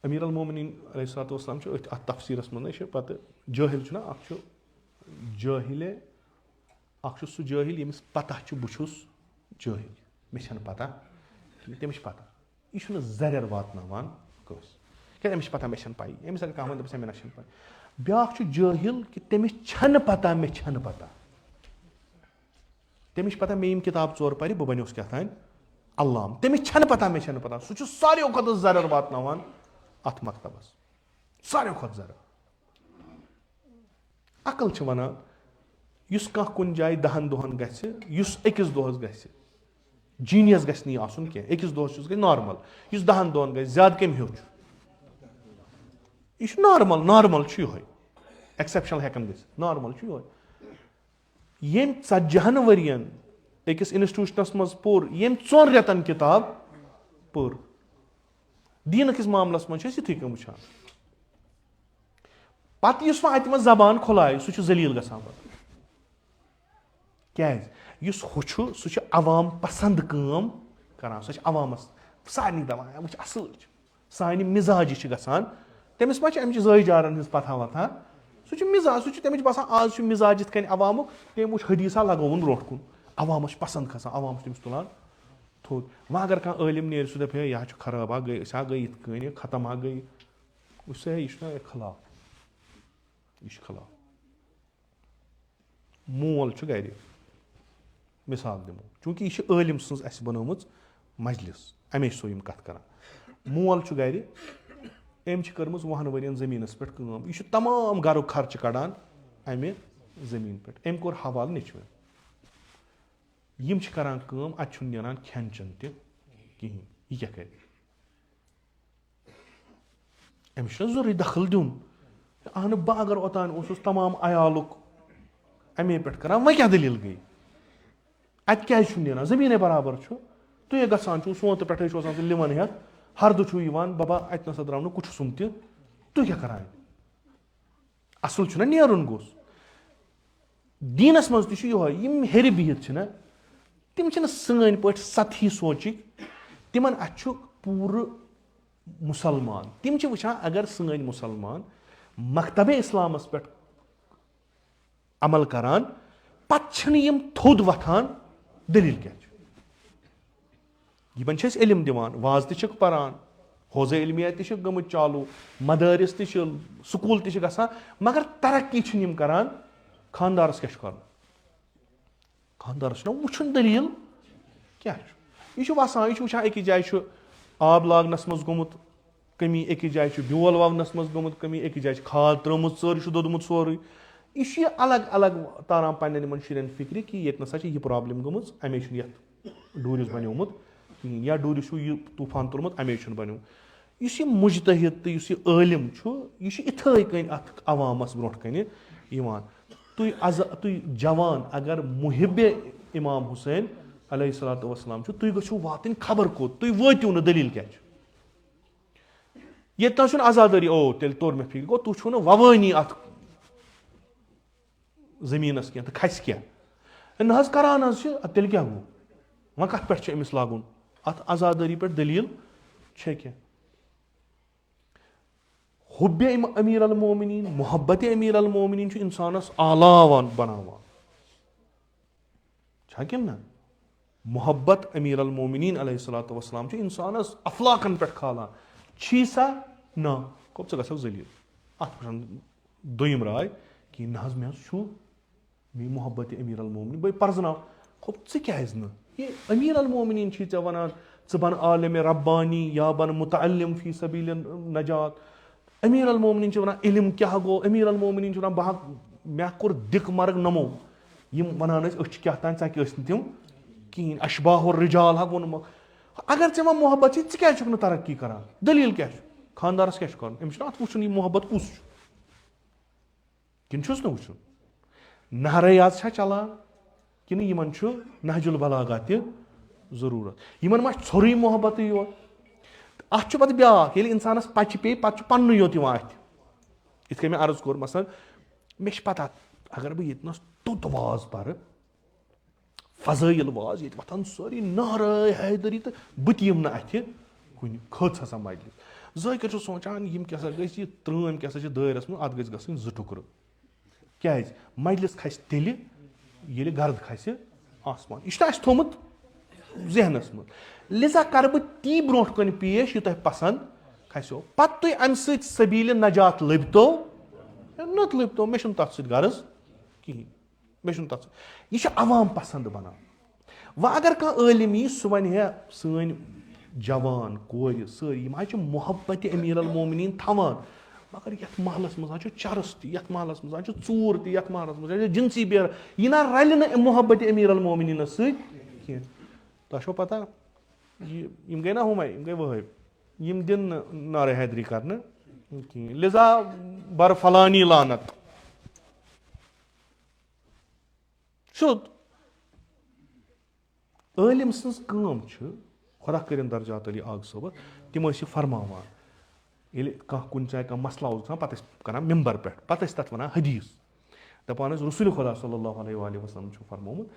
أمیٖر المومنیٖن علیہ الصلوۃ والسلام چھُ أتھۍ اَتھ تفسیٖرَس منٛز چھِ پَتہٕ جٲہِل چھُنہ, اَکھ چھُ جٲہِلے, اَکھ چھُ سُہ جٲہِل ییٚمِس پتہ چھُ بہٕ چھُس جٲہِل, مےٚ چھَنہٕ پتہ کِہیٖنۍ. تٔمِس چھِ پتہ, یہِ چھُنہٕ زَرٮ۪ر واتناوان کٲنٛسہِ کیٛازِ أمِس چھِ پتہ مےٚ چھَنہٕ پَیی. أمِس اگر کانٛہہ وَنہِ دَپَس ہے مےٚ نہ چھَنہٕ پَے. بیٛاکھ چھُ جٲہِل کہِ تٔمِس چھَنہٕ پتہ مےٚ چھَنہٕ پتہ. تٔمِس چھِ پتہ مےٚ یِم کِتاب 4 پَرِ بہٕ بَنیوس کیٛاہ تانۍ علام. تٔمِس چھَنہٕ پتہ مےٚ چھَنہٕ پتہ. سُہ چھُ ساروِیو کھۄتہٕ زَرٮ۪ر واتناوان اَتھ مکتبَس, ساروِیو کھۄتہٕ زَرٮ۪ر. عقل چھِ وَنان یُس کانٛہہ کُنہِ جایہِ 10 دۄہَن گژھِ, یُس أکِس دۄہَس گژھِ, جیٖنیَس گژھِ نہٕ یہِ آسُن کینٛہہ. أکِس دۄہَس چھُس گژھِ نارمل. یُس 10 دۄہَن گژھِ زیادٕ کَمہِ ہیوٚر چھُ, یہِ چھُ نارمل چھُ یِہوے. ایٚکسیپشنل ہٮ۪کان گٔژھِتھ, نارمل چھُ یِہوے. ییٚمۍ 40 ؤرۍیَن أکِس اِنسٹِٹیوٗشنَس منٛز پوٚر, ییٚمۍ 4 رٮ۪تَن کِتاب پٔر, دیٖنہٕ کِس معاملَس منٛز چھِ أسۍ یِتھٕے کٔنۍ وٕچھان. پَتہٕ یُس وۄنۍ اَتہِ منٛز زبان کھُلایہِ سُہ چھُ ذٔلیٖل گژھان پَتہٕ. کیٛازِ یُس ہُہ چھُ سُہ چھُ عوام پسنٛد کٲم کران, سۄ چھِ عوامَس سارنٕے دَپان وٕچھ اَصٕل چھُ, سانہِ مِزاجہِ چھِ گژھان. تٔمِس ما چھِ اَمہِ چہِ زٲے جارَن ہٕنٛز پتہ وَتھا, سُہ چھُ مِزاج, سُہ چھُ تٔمِس چھُ باسان آز چھُ مِزاج یِتھ کٔنۍ عوامُک, تٔمۍ وٕچھ حدیٖثا لگووُن برونٛٹھ کُن, عوامَس چھُ پسنٛد کھسان, عوام چھُ تٔمِس تُلان تھوٚد. وۄنۍ اگر کانٛہہ عٲلِم نیرِ سُہ دَپہِ ہے یہِ حظ چھُ خراب, ہا گٔے أسۍ ہا گٔے یِتھ کٔنۍ, ختم ہا گٔے, وٕچھ سا ہے یہِ چھُنہ خلاف, یہِ چھُ خلاف. مول چھُ گرِ, مِثال دِمو, چوٗنٛکہِ یہِ چھِ عٲلِم سٕنٛز اَسہِ بنٲومٕژ مجلِس, اَمے چھِ سو یِم کَتھ کران. مول چھُ گرِ, أمۍ چھِ کٔرمٕژ 20 ؤرۍیَن زٔمیٖنَس پٮ۪ٹھ کٲم, یہِ چھُ تمام گرُک خرچہٕ کڑان اَمہِ زٔمیٖن پٮ۪ٹھ. أمۍ کوٚر حوالہٕ نیٚچوٮ۪ن, یِم چھِ کران کٲم, اَتہِ چھُنہٕ نیران کھٮ۪ن چٮ۪ن تہِ کِہینۍ. یہِ کیٛاہ کَرِ؟ أمِس چھُنہ ضروٗری دخل دیُن. اہنہٕ بہٕ اگر اوٚتانۍ اوسُس تمام عیالُک اَمے پٮ۪ٹھ کران, وۄنۍ کیٛاہ دٔلیٖل گٔے؟ اَتہِ کیٛازِ چھُنہٕ نیران؟ زٔمیٖنے برابر چھُ. تُہۍ گژھان چھُو سونتہٕ پٮ۪ٹھَے چھُ آسان سُہ لِوَن ہٮ۪تھ, ہردٕ چھُو یِوان ببا اَتہِ نَسا درٛاو نہٕ کُٹھسُم تہِ, تُہۍ کیٛاہ کران؟ اَصٕل چھُنہ نیرُن گوٚژھ. دیٖنَس منٛز تہِ چھُ یِہوے, یِم ہیٚرِ بِہِتھ چھِنہ تِم چھِنہٕ سٲنۍ پٲٹھۍ سطحی سونٛچٕکۍ, تِمن اَتھِ چھُ پوٗرٕ مُسلمان. تِم چھِ وٕچھان اگر سٲنۍ مُسلمان مکتبے اِسلامَس پٮ۪ٹھ عمل کران, پتہٕ چھِنہٕ یِم تھوٚد وۄتھان, دٔلیٖل کیٛاہ چھُ؟ یِمن چھِ أسۍ علم دِوان, واز تہِ چھِکھ پران, حوزے علمیہ تہِ چھِ گٔمٕتۍ چالوٗ مدارس تہِ چھِ سکوٗل تہِ چھِ گژھان مگر ترقی چھِنہٕ یِم کران خانٛدارس کیاہ چھُ کرُن خانٛدارس چھُنہ وٕچھُن دٔلیٖل کیاہ چھُ یہِ چھُ وسان یہِ چھُ وٕچھان أکِس جایہِ چھُ آب لاگنس منٛز گوٚمُت کٔمی أکِس جایہِ چھُ بیول وونس منٛز گوٚمُت کٔمی أکِس جایہِ چھِ کھاد ترٲومٕژ ژٔر چھُ دوٚدمُت سورُے یہِ چھُ یہِ الگ الگ تاران پننٮ۪ن یِمن شُرٮ۪ن فِکرِ کہِ ییٚتہِ نسا چھِ یہِ پرابلِم گٔمٕژ اَمے چھُنہٕ یتھ ڈوٗرِس بنیومُت کِہینۍ یا ڈوٗرِس چھُ یہِ طوٗفان تُلمُت اَمے چھُنہٕ بنیومُت یُس یہِ مُجتہد تہٕ یُس یہِ عٲلِم چھُ یہِ چھُ یِتھٕے کٔنۍ اتھ عوامس برونٛٹھ کنہِ یِوان تُہۍ جوان اگر محبِ امام حُسین علیہ الصلوۃ والسلام چھُ تُہۍ گٔژھِو واتٕنۍ خبر کوٚت تُہۍ وٲتِو نہٕ دٔلیٖل کیاہ چھِ ییٚتہِ نس چھُنہٕ آزادٲری تیٚلہِ توٚر مےٚ فِکرِ گوٚو تُہۍ چھُو نہٕ ووٲنی اتھ زٔمیٖنس کینٛہہ تہٕ کھسہِ کیٛاہ نہ حظ کران حظ چھِ تیٚلہِ کیٛاہ گوٚو وۄنۍ کتھ پٮ۪ٹھ چھُ أمِس لاگُن اتھ آزادٲری پٮ۪ٹھ دٔلیٖل چھےٚ کینٛہہ حُبِ امیٖر المومنیٖن محبتِ امیٖر المومنیٖن چھُ انسانس آلاوان بناوان چھا کِنہٕ نہ محبت امیٖر المومنیٖن علیہ الصلوۃ والسلام چھُ انسانس افلاقن پٮ۪ٹھ کھالان چھی سا نہ گوٚو ژٕ گژھکھ ذٔلیٖل اتھ پٮ۪ٹھ دوٚیِم راے کہِ نہ حظ مےٚ حظ چھُ میٲنۍ محبتِ امیٖر المومنیٖن بہٕ پرزناو ژٕ کیازِ نہٕ یہِ امیٖر المومنیٖن چھی ژےٚ ونان ژٕ بن عالِمِ ربانی یا بن مُتعلِم فی سبیٖل نجات امیٖر المومنیٖن چھِ ونان علم کیاہ گوٚو امیٖر المومنیٖن چھِ ونان مےٚ کوٚر دِک مرگ نمو یِم ونان ٲسۍ أسۍ چھِ کیاہ تانۍ ژکہِ ٲسۍ نہٕ تِم کِہینۍ اشباح الرجال ہا ووٚنمُت اگر ژےٚ وۄنۍ محبت چھِ ژٕ کیازِ چھُکھ نہٕ ترقی کران دٔلیٖل کیاہ چھُ خانٛدارس کیاہ چھُ کرُن أمِس چھُنہ اتھ وٕچھُن یہِ محبت کُس چھُ کِنہٕ چھُس نہٕ وٕچھُن نہرٲیات چھا چلان کِنہٕ یِمن چھُ نہج البلاغہ تہِ ضروٗرت یِمن ما چھُ ژھوٚرُے محبتٕے یوت اتھ چھُ پتہٕ بیاکھ ییٚلہِ انسانس پچہِ پیٚیہِ پتہٕ چھُ پننُے یوت یِوان اتھِ یِتھ کٔنۍ مےٚ عرض کوٚر مثلاً مےٚ چھِ پتہ اگر بہٕ ییٚتہِ نس توٚت واز پرٕ فضٲیل واز ییٚتہِ وۄتھان سٲری نعرے حیدری تہٕ بہٕ تہِ یِمہٕ نہٕ اتھِ کُنہِ کھٔژ ہسا مجلس ذٲکر چھُ سونٛچان یِم کیاہ سا گژھِ یہِ ترٲمۍ کیاہ سا چھِ دٲیرس منٛز اتھ گژھِ گژھٕنۍ 2 ٹُکرٕ کیازِ مجلس کھسہِ تیٚلہِ ییٚلہِ گرد کھسہِ آسمان یہِ چھُنہ اَسہِ تھوٚمُت ذہنس منٛز لِذا کرٕ بہٕ تی برونٛٹھ کُن پیش یہِ تۄہہِ پسنٛد کھسیو پتہٕ تُہۍ امہِ سۭتۍ سبیٖلہِ نجات لٔبتو نتہٕ لٔبتو مےٚ چھُنہٕ تتھ سۭتۍ غرض کِہینۍ مےٚ چھُنہٕ تتھ سۭتۍ یہِ چھُ عوام پسنٛد بنان وۄنۍ اگر کانٛہہ عٲلِم یی سُہ ونہِ ہے سٲنۍ جوان کورِ سٲری یِم حظ چھِ محبتِ امیٖر المومنیٖن تھاوان مگر یتھ محلس منٛز حظ چھُ چرس تہِ یتھ محلس منٛز حظ چھُ ژوٗر تہِ یتھ محلس منٛز حظ چھِ جنسی بے یہِ نہ رلہِ نہٕ محبتِ امیٖر المومنیٖنس سۭتۍ کینٛہہ تۄہہِ چھو پتہ یِم گٔے نہ ہُمے یِم گٔے وٲحِب یِم دِن نہٕ نعرے حیدری کرنہٕ کِہینۍ لِذا بر فلانی لانت سیوٚد عٲلِم سٕنٛز کٲم چھِ خۄدا کٔرِنۍ درجات علی آغا صٲبس تِم ٲسۍ یہِ فرماوان ییٚلہِ کانٛہہ کُنہِ جایہِ کانٛہہ مسلہٕ اوس گژھان پتہٕ ٲسۍ کران ممبر پٮ۪ٹھ پتہٕ ٲسۍ تتھ ونان حدیٖث دپان ٲسۍ رسولِ خۄدا صلی اللہ علیہ وسلم چھُ فرمومُت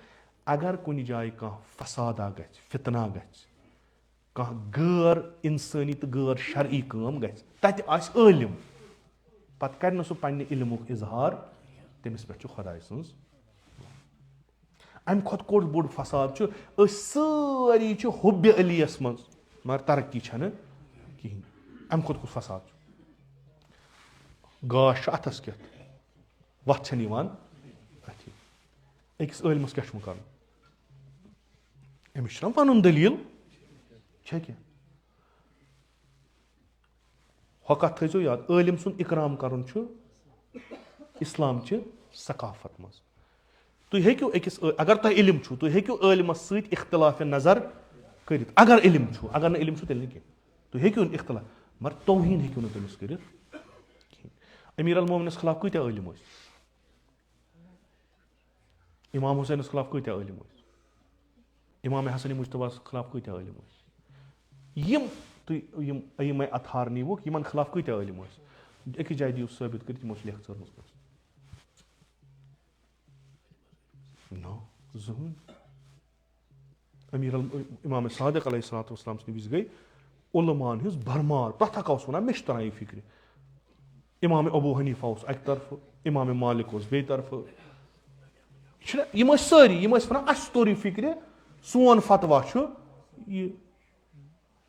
اگر کُنہِ جایہِ کانٛہہ فسادا گژھِ فتنا گژھِ کانٛہہ غٲر انسٲنی تہٕ غٲر شرعی کٲم گژھِ تتہِ آسہِ عٲلِم پتہٕ کرِ نہٕ سُہ پننہِ علمُک اظہار تٔمِس پٮ۪ٹھ چھُ خۄداے سٕنٛز امہِ کھۄتہٕ کوٚڑ بوٚڑ فساد چھُ أسۍ سٲری چھِ حُبہِ علیَس منٛز مگر ترقی چھنہٕ کہیٖنۍ امہِ کھۄتہٕ کُس فساد چھُ گاش چھُ اتھس کٮ۪تھ وتھ چھنہٕ یِوان اتھِ أکِس عٲلمس کیاہ چھُ کرُن أمِس چھُنہ پنُن دٔلیٖل چھےٚ کینٛہہ ہۄ کتھ تھٲیزیو یاد عٲلِم سُنٛد اِکرام کرُن چھُ اسلامچہِ ثقافت منٛز تُہۍ ہیٚکِو أکِس اگر تۄہہِ علم چھُو تُہۍ ہیٚکِو عٲلمس سۭتۍ اختلافِ نظر کٔرِتھ اگر علم چھُ اگر نہٕ علم چھُ تیٚلہِ نہٕ کینٛہہ تُہۍ ہیٚکِو نہٕ اختلاف مگر توہیٖن ہیٚکِو نہٕ تٔمِس کٔرِتھ کِہینۍ امیٖر المومنس خلاف کۭتیاہ عٲلِم ٲسۍ امام حُسینس خلاف کۭتیاہ عٲلِم ٲسۍ امام حسنِ مجتباہس خلاف کۭتیاہ عٲلِم ٲسۍ یِم تُہۍ یِم أیِمَے اطہار نیٖوُکھ یِمن خلاف کۭتیاہ عٲلِم ٲسۍ أکِس جایہِ دِیِو ثٲبِت کٔرِتھ یِمو چھِ لیکھہٕ ژٲرمٕژ زٕہٕنۍ امام صادق علیہ الصلوۃ والسلام سٕنٛدِ وِزِ گٔے علماہن ہٕنٛز برمار پرٛٮ۪تھ اکھ اوس ونان مےٚ چھُ تران یہِ فِکرِ امام ابوٗ حنیٖفہ اوس اکہِ طرفہٕ امام مالک اوس بیٚیہِ طرفہٕ چھُنہ یِم ٲسۍ سٲری یِم ٲسۍ ونان اَسہِ توٚر یہِ فِکرِ سون فتوا چھُ یہِ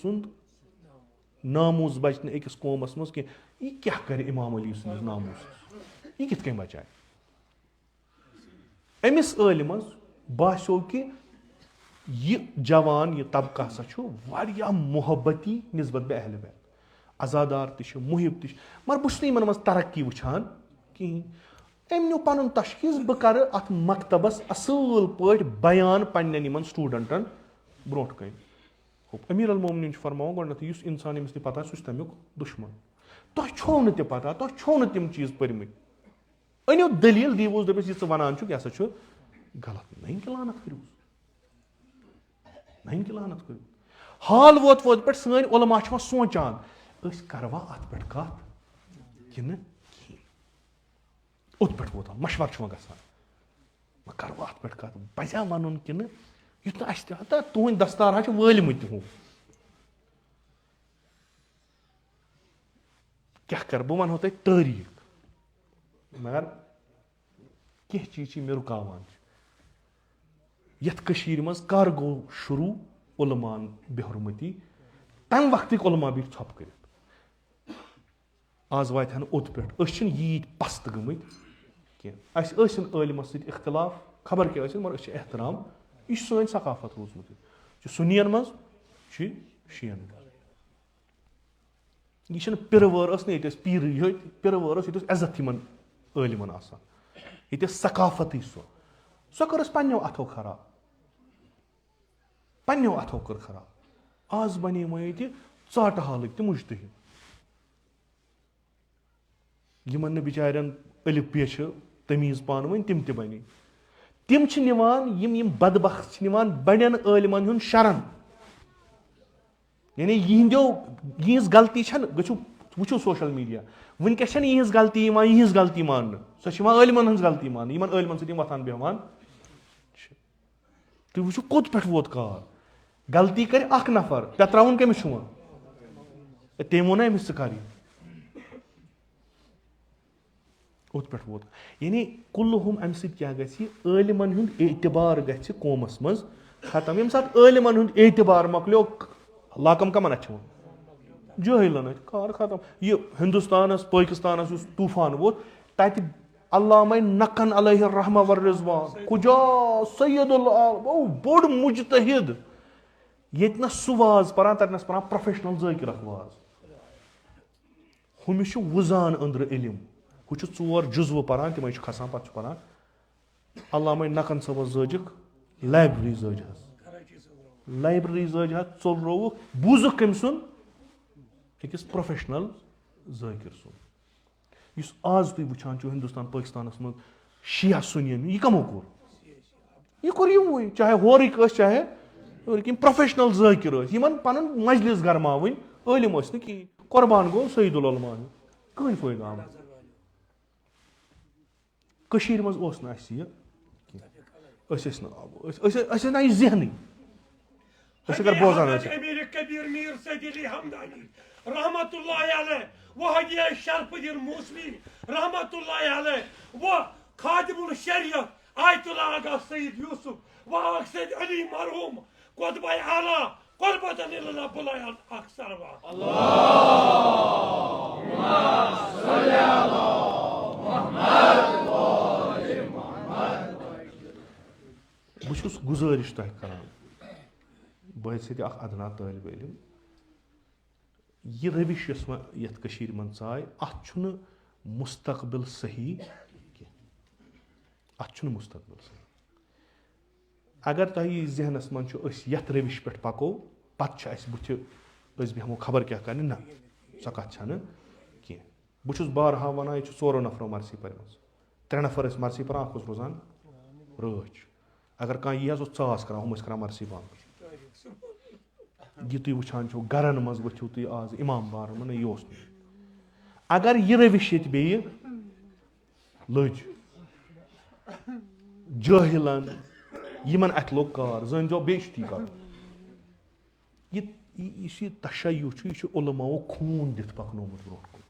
سُنٛد ناموٗس بچہِ نہٕ أکِس قومس منٛز کینٛہہ یہِ کیٛاہ کرِ اِمام علی سٕنٛدِس ناموٗسس یہِ کِتھ کٔنۍ بچایہِ أمِس عٲلِمس باسیٚو کہِ یہِ جوان یہِ طبقہٕ ہسا چھُ واریاہ محبتی نسبت بے اہلِ بیت عزادار تہِ چھِ محب تہِ چھِ مگر بہٕ چھُس نہٕ یِمن منٛز ترقی وٕچھان کِہینۍ أمۍ نیوٗ پنُن تشخیٖص بہٕ کرٕ اتھ مکتبس اصۭل پٲٹھۍ بیان پننٮ۪ن یِمن سٹوٗڈنٹن برونٛٹھ کَنۍ امیٖر المومنیٖن چھُ فرماوان گۄڈٕنیتھٕے یُس انسان ییٚمِس نہٕ پتہ سُہ چھُ تمیُک دُشمن تۄہہِ چھو نہٕ تہِ پتہ تۄہہِ چھو نہٕ تِم چیٖز پٔرمٕتۍ أنِو دٔلیٖل دیٖوُس دٔپِس یہِ ژٕ وَنان چھُکھ یہِ ہسا چھُ غلط نٔنۍ کہِ لعنت کٔرِوُس نٔنۍ کہِ لعنت کٔرِو حال ووت پٮ۪ٹھ سٲنۍ علما چھِ وۄنۍ سونٛچان أسۍ کروا اتھ پٮ۪ٹھ کتھ کِنہٕ کِہیٖنۍ اوٚت پٮ۪ٹھ ووت مشور چھُ وۄنۍ گژھان وۄنۍ کروا اتھ پٮ۪ٹھ کتھ پزیا ونُن کِنہٕ یُتھ نہٕ اَسہِ تہِ ہتا تُہٕنٛدۍ دستار حظ چھِ وٲلمٕتۍ ہُہ کیٛاہ کرٕ بہٕ ونہو تۄہہِ تٲریٖخ مگر کینٛہہ چیٖز چھِ مےٚ رُکاوان یتھ کٔشیٖرِ منٛز کر گوٚو شروٗع علمان بے حرمتی تمہِ وقتٕکۍ علما بیٖٹھۍ ژھۄپہٕ کٔرِتھ آز واتہِ ہن اوٚت پٮ۪ٹھ أسۍ چھِنہٕ ییٖتۍ پست گٔمٕتۍ کینٛہہ اَسہِ ٲسِن عٲلمس سۭتۍ اختلاف خبر کیٛاہ ٲسِن مگر أسۍ چھِ احترام یہِ چھُ سٲنۍ ثقافت روٗزمٕژ یہِ چھُ سُنین منٛز چھُ شِین منٛز یہِ چھِنہٕ پِرٕ وٲر ٲس نہٕ ییٚتہِ ٲسۍ پیٖرٕ یوت پِرٕ وٲر ٲس ییٚتہِ اوس عزت یِمن عٲلمن آسان ییٚتہِ ٲس ثقافتٕے سۄ کٔر أسۍ پننیو اتھو خراب پننیو اتھو کٔر خراب آز بنے وۄنۍ ییٚتہِ ژاٹہٕ حالٕکۍ تہِ مُجتہِد یِمن نہٕ بِچارٮ۪ن ألِف ب چھِ تمیٖز پانہٕ ؤنۍ تِم تہِ بنے تِم چھِ نِوان یِم بدبخت چھِ نِوان بڑٮ۪ن عٲلمن ہُنٛد شرن یعنی یِہنٛز غلطی چھنہٕ گٔژھِو وٕچھِو سوشل میٖڈیا وٕنکیٚس چھنہٕ یِہنٛز غلطی یِوان یِہنٛز غلطی ماننہٕ سۄ چھِ یِوان عٲلمن ہٕنٛز غلطی ماننہٕ یِمن عٲلمن سۭتۍ یِم وۄتھان بیٚہوان چھِ تُہۍ وٕچھِو کوٚت پٮ۪ٹھ ووت کار غلطی کرِ اکھ نفر پٮ۪تراوُن کٔمِس چھُ وۄنۍ تٔمۍ ووٚن نا أمِس ژٕ کر یہِ اوٚت پٮ۪ٹھ ووت یعنی کُلہُم اَمہِ سۭتۍ کیٛاہ گژھِ عٲلمن ہُنٛد اعتبار گژھِ قومس منٛز ختم ییٚمہِ ساتہٕ عٲلمن ہُنٛد اعتبار مۄکلیو لاکم کمن اَتھِ وۄنۍ جٲہلن اَتھِ کار ختم یہِ ہندوستانس پٲکِستانس یُس طوٗفان ووت تتہِ علامہ نقن علیہ الرحمہ والرضوان کُجا سید بوٚڑ مُجتہِد ییٚتہِ نس سُہ واز پران تتہِ نس پران پروفیشنل ذٲکِر اکھ واز ہُمِس چھُ وُزان أنٛدرٕ علم ہُہ چھُ 4 جُزوٕ پران تِمے چھُ کھسان پتہٕ چھُ پران علامہ نقن صٲبس زٲجِکھ لایبرری زٲجہس لایبرری زٲجہس ژوٚلرووُکھ بوٗزُکھ کٔمۍ سُنٛد أکِس پروفیشنل ذٲکِر سُنٛد یُس آز تُہۍ وٕچھان چھِو ہندوستان پٲکِستانس منٛز شِیا سُنین یہِ کمو کوٚر یِموٕے چاہے ہورٕکۍ ٲسۍ چاہے یِم پروفیشنل ذٲکِر ٲسۍ یِمن پنُن مجلس گرماوٕنۍ عٲلم ٲسۍ نہٕ کِہینۍ قۄربان گوٚو سعید العلما کٕہٕنۍ فٲیدٕ آو نہٕ کٔشیٖرِ منٛز اوس نہٕ اَسہِ یہِ کینٛہہ أسۍ ٲسۍ نہٕ یہِ ذہنٕے أسۍ اگر بوزان رحمت اللہ علیہ وہ حجی شرف الدین موسوی رحمت اللہ علیہ وہ خادم الشریعت آیت اللہ آغا سید یوسف وہ آغا سید علی مرحوم قطب اعلیٰ قربتاً اللہ بلایان اکثر اللہم صلی علی محمد وآل محمد بہٕ چھُس گُزٲرِش تۄہہِ کران بہٕ چھُس ییٚتہِ اکھ ادنا طٲلبہِ علم یہِ رٔوِش یۄس وۄنۍ یتھ کٔشیٖرِ منٛز ژاے اتھ چھُنہٕ مستقبِل صحیح کینٛہہ اتھ چھُنہٕ مستقبِل صحیح اگر تۄہہِ یہِ ذہنس منٛز چھُ أسۍ یتھ رٔوِش پٮ۪ٹھ پکو پتہٕ چھُ اسہِ بٕتھِ أسۍ بیٚہمو خبر کیٛاہ کرنہِ نہ سۄ کتھ چھنہٕ کینٛہہ بہٕ چھُس بارہا ونان ییٚتہِ چھُ 4 نفرو مرثی پٔرمٕژ 3 نفر ٲسۍ مرثی پران اکھ اوس روزان رٲچھ اگر کانٛہہ یی حظ اوس ژاس کران ہُم ٲسۍ کران مرثی بنٛد یہِ تُہۍ وٕچھان چھِو گرن منٛز ؤتھِو تُہۍ آز اِمام بارن منٛز یہِ اوس نہٕ اگر یہِ رٔوِش ییٚتہِ بیٚیہِ لٔج جٲہلن یِمن اتھِ لوٚگ کار زٲنۍزیو بیٚیہِ چھُ تی کرُن یُس یہِ تشیع چھُ یہِ چھُ علماوو خوٗن دِتھ پکنومُت برونٛٹھ کُن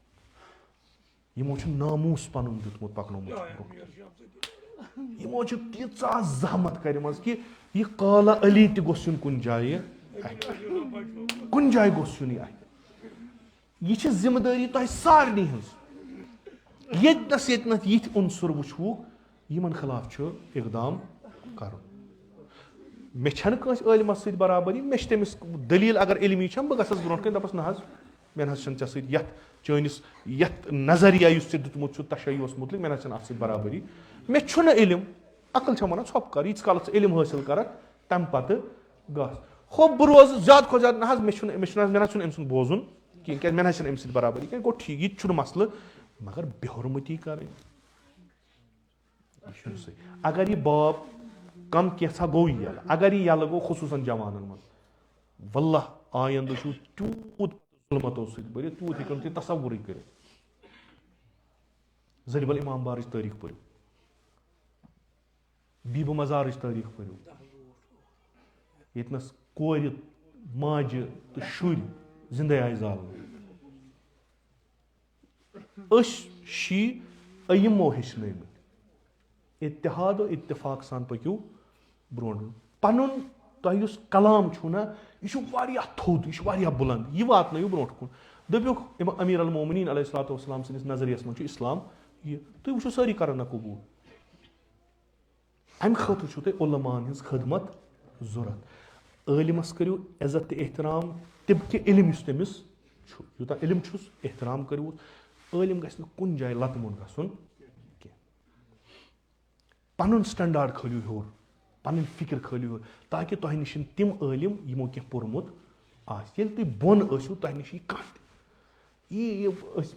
یِمو چھُ ناموٗس پَنُن دیُتمُت پَکنومُت چھُ برونٛہہ یِمو چھِ تیٖژاہ زحمت کَرِمَژ کہِ یہِ کالا علی تہِ گوٚژھ یُن کُنہِ جایہِ کُنہِ جایہِ گوٚژھ یُن یہِ اَتھِ یہِ چھِ ذِمہٕ دٲری تۄہہِ سارنٕے ہٕنٛز ییٚتنَس یِتھۍ اُنصُر وٕچھوُکھ یِمن خٕلاف چھُ اِقدام کَرُن مےٚ چھَنہٕ کٲنٛسہِ عٲلمَس سۭتۍ برابری مےٚ چھِ تٔمِس دٔلیٖل اگر علمی چھَم بہٕ گژھَس برونٛٹھ کَنۍ دَپَس نہ حظ مےٚ نہ حظ چھَنہٕ ژےٚ سۭتۍ یَتھ چٲنِس یَتھ نظریہ یُس ژےٚ دیُتمُت چھُ تشیعوٗوَس مُتعلِق مےٚ نہ حظ چھَنہٕ اَتھ سۭتۍ برابری مےٚ چھُنہٕ علم عقل چھےٚ وَنان ژھۄپہٕ کَر ییٖتِس کالَس ژٕ علم حٲصِل کَرَکھ تَمہِ پَتہٕ گژھ ہُہ بہٕ روزٕ زیادٕ کھۄتہٕ زیادٕ نہ حظ مےٚ چھُنہٕ مےٚ نہ حظ چھُنہٕ أمۍ سُنٛد بوزُن کِہیٖنۍ کیٛازِ مےٚ نہ حظ چھَنہٕ أمۍ سۭتۍ برابری کیٚنٛہہ گوٚو ٹھیٖک یہِ تہِ چھُنہٕ مَسلہٕ مگر بے حُرمٔتی کَرٕنۍ یہِ چھُنہٕ صحیح اگر یہِ باب کم کینٛژھا گوٚو یَلہٕ اگر یہِ یَلہٕ گوٚو خصوٗصاً جوانَن منٛز واللہ آیندٕ چھُو تیوٗت ظُلمتو سۭتۍ بٔرِتھ تیوٗت ہیٚکِو نہٕ تُہۍ تصوُرٕے کٔرِتھ ضریٖب الامام بارٕچ تٲریٖخ پٔرِو بیٖبہٕ مزارٕچ تٲریٖخ پٔرِو ییٚتنَس کورِ ماجہِ تہٕ شُرۍ زِندَے آیہِ زالنہٕ أسۍ شی یِمو ہیٚچھنٲومٕتۍ اتحاد و اتفاق سان پٔکِو برونٛٹھ پَنُن تۄہہِ یُس کلام چھُو نہ یہِ چھُ واریاہ تھوٚد یہِ چھُ واریاہ بُلنٛد یہِ واتنٲیِو برونٛٹھ کُن دٔپِکھ امیٖر المومنیٖن علیہ الصلوۃ والسلام سٕنٛدِس نظریَس منٛز چھُ اِسلام یہِ تُہۍ وٕچھِو سٲری کَرَن نہ قبوٗل اَمہِ خٲطرٕ چھُو تۄہہِ عُلماہَن ہِنٛز خدمت ضوٚرَتھ عٲلِمَس کٔرِو عزت تہٕ احترام تَمہِ کہِ علم یُس تٔمِس چھُ یوٗتاہ علم چھُس احترام کٔرِو عٲلِم گژھِ نہٕ کُنہِ جایہِ لَتہٕ موٚنٛڈ گژھُن کینٛہہ پَنُن سٹینڈاڈ کھٲلِو ہیوٚر پَنٕنۍ فِکِر کھٲلِو ہیوٚر تاکہِ تۄہہِ نِش یِن تِم عٲلِم یِمو کینٛہہ پوٚرمُت آسہِ ییٚلہِ تُہۍ بۄن ٲسِو تۄہہِ نِش یی کانٛہہ تہِ یہِ أسۍ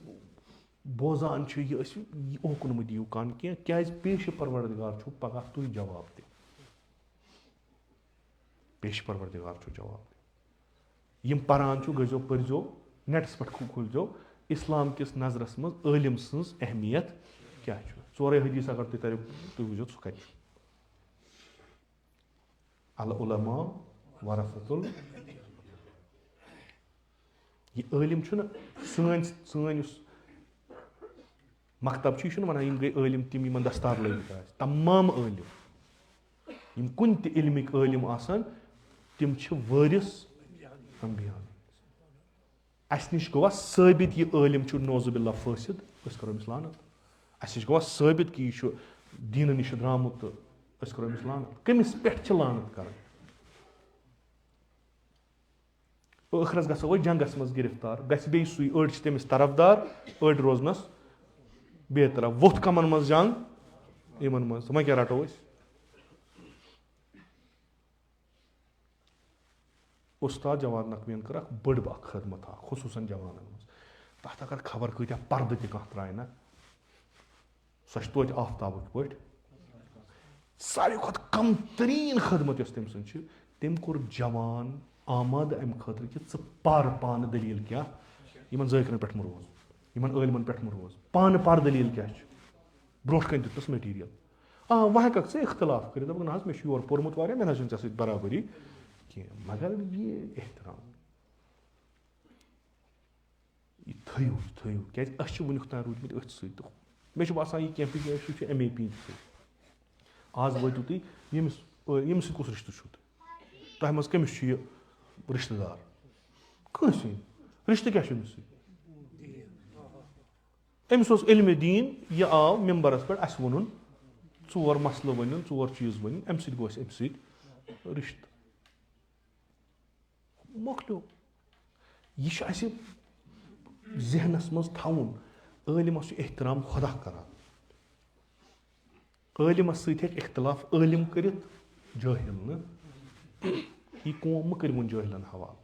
بوزان چھِ یہِ ٲسِو یہِ اوکُن مہٕ دِیِو کَن کینٛہہ کیٛازِ پیشہِ پروردِگار چھُو پگاہ تُہۍ جواب دِ پیشہِ پروردِگار چھُ جواب دِ یِم پَران چھُ گٔژھۍزیو پٔرۍزیو نٮ۪ٹَس پٮ۪ٹھ کھوٗلزیو اِسلام کِس نظرَس منٛز عٲلِم سٕنٛز اہمیت کیٛاہ چھُ ژورَے حدیٖث اگر تُہۍ تَرِو تُہۍ وٕچھزیو سُہ کَتہِ چھُ العلماء ورثۃ یہِ عٲلِم چھُنہٕ سٲنۍ یُس مکتب چھُ یہِ چھُنہٕ وَنان یِم گٔے عٲلِم تِم یِمن دستار لٲگِتھ آسہِ تمام عٲلِم یِم کُنہِ تہِ علمٕکۍ عٲلِم آسان تِم چھِ وٲرِث انبیاء اَسہِ نِش گوٚوا ثٲبِت یہِ عٲلِم چھُ نوزُ باللہ فٲسِد أسۍ کَرو أمِس لعنت اَسہِ نِش گوٚوا ثٲبِت کہِ یہِ چھُ دیٖنہٕ نِش درٛامُت تہٕ أسۍ کَرو أمِس لعنت کٔمِس پٮ۪ٹھ چھِ لعنت کَرٕنۍ ٲخرس گژھو أسۍ جنگس منٛز گِرفتار گژھِ بیٚیہِ سُے أڑۍ چھِ تٔمِس طرفدار أڑۍ روزنس بے طرف ووٚتھ کَمن منٛز جنگ یِمن منٛز وۄنۍ کیٛاہ رَٹو أسۍ اُستاد جواد نقویَن کٔر اکھ بٔڑ اکھ خدمت اکھ خصوٗصاً جوانن منٛز تَتھ اگر خبر کۭتیاہ پردٕ تہِ کانٛہہ ترٛایہِ نہ سۄ چھِ توتہِ آفتابٕکۍ پٲٹھۍ ساروی کھۄتہٕ کم تریٖن خدمت یۄس تٔمۍ سٕنٛز چھِ تٔمۍ کوٚر جوان آمادٕ اَمہِ خٲطرٕ کہِ ژٕ پَر پانہٕ دٔلیٖل کیٛاہ یِمن ذٲکرَن پٮ۪ٹھ مہٕ روز یِمن عٲلمَن پٮ۪ٹھ مہٕ روز پانہٕ پَر دٔلیٖل کیٛاہ چھُ برونٛٹھ کَنۍ دیُتنَس میٹیٖریل وۄنۍ ہٮ۪ککھ ژٕ اختلاف کٔرِتھ دَپکھ نہ حظ مےٚ چھُ یورٕ پوٚرمُت واریاہ مےٚ نہ حظ چھُنہٕ ژےٚ سۭتۍ برابری کینٛہہ مگر یہِ احترام یہِ تھٲیِو کیٛازِ أسۍ چھِ وٕنیُک تانۍ روٗدمٕتۍ أتھۍ سۭتۍ تہٕ مےٚ چھُ باسان یہِ کیٚنٛہہ پی چھُ ایم اے پی سۭتۍ آز وٲتِو تُہۍ ییٚمِس سۭتۍ کُس رِشتہٕ چھُو تۄہہِ منٛز کٔمِس چھُ یہِ رِشتہٕ دار کٲنٛسہِ رِشتہٕ کیٛاہ چھُ أمِس سۭتۍ أمِس اوس علمِ دیٖن یہِ آو ممبرس پٮ۪ٹھ اَسہِ ووٚنُن ژور مسلہٕ ؤنِن ژور چیٖز ؤنِن اَمہِ سۭتۍ گوٚو اَسہِ اَمہِ سۭتۍ رِشتہٕ مۄکلیو یہِ چھُ اَسہِ ذہنس منٛز تھاوُن عٲلِمس چھُ احترام خۄدا کران عٲلِمس سۭتۍ ہیٚکہِ اختلاف عٲلِم کٔرِتھ جٲہِل نہٕ یہِ قوم مہٕ کٔرۍوُن جٲہلن حوالہٕ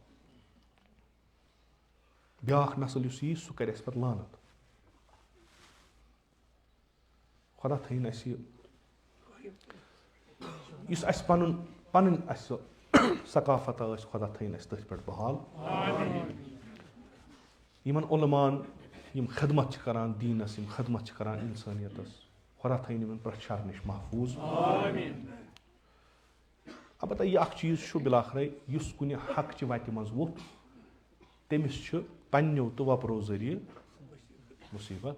بیٛاکھ نسل یُس یی سُہ کرِ اَسہِ پتہٕ لعنت خۄدا تھٲیِن اَسہِ یُس اَسہِ پنٕنۍ اَسہِ ثقافت ٲسۍ خۄدا تھٲیِن اَسہِ تٔتھۍ پٮ۪ٹھ بحال یِمن عُلماہن یِم خدمت چھِ کران دیٖنس یِم خدمت چھِ کران اِنسٲنیتس خۄدا تھٲیِن یِمن پرٛٮ۪تھ شر نِش محفوٗظ البتہ یہِ اکھ چیٖز چھُ بِلاخرے یُس کُنہِ حقچہِ وتہِ منٛز ووٚتھ تٔمِس چھُ پننیو تہٕ وۄپرو ذٔریعہٕ مُصیبت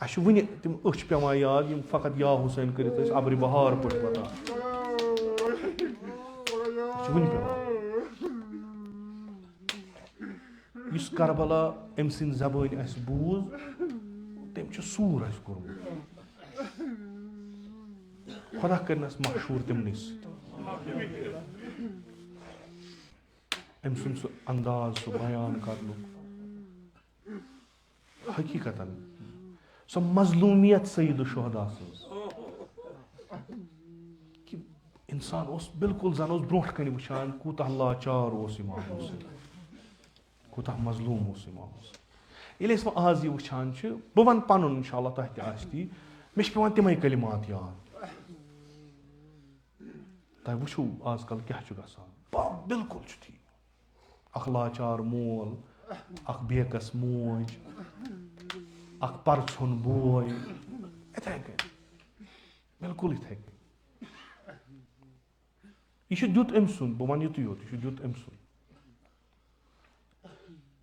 اَسہِ چھُ وٕنہِ تِم أچھ پیٚوان یاد یِم فقط یا حُسین کٔرِتھ ٲسۍ اَبرِ بہار پٲٹھۍ وَنان چھُ وٕنہِ پیٚوان یُس کربلا أمۍ سٕنٛدِ زبٲنۍ اَسہِ بوٗز تٔمۍ چھُ سوٗر اَسہِ کوٚرمُت خۄدا کٔرنَس مشہوٗر تِمنٕے سۭتۍ أمۍ سُنٛد سُہ انداز سُہ بیان کرنُک حقیٖقتن سۄ مظلوٗمیت سعید الشہدا سٕنٛز کہِ اِنسان اوس بِلکُل زن اوس برونٛٹھ کَنہِ وٕچھان کوٗتاہ لاچار اوس اِمام حُسین کوٗتاہ مظلوٗم اوس اِمام حُسین ییٚلہِ أسۍ وۄنۍ آز یہِ وٕچھان چھِ بہٕ وَنہٕ پَنُن اِنشاء اللہ تۄہہِ تہِ آسہِ تی مےٚ چھِ پیٚوان تِمے کلمات یاد تۄہہِ وٕچھو آز کل کیاہ چھُ گژھان بِلکُل چھُ ٹھیٖک اکھ لاچار مول اکھ بیکس موج اکھ پرژھُن بوے یِتھے کٔنۍ بِلکُل یِتھے کٔنۍ یہِ چھُ دیُت أمۍ سُنٛد بہٕ وَنہٕ یُتُے یوت یہِ چھُ دیُت أمۍ سُنٛد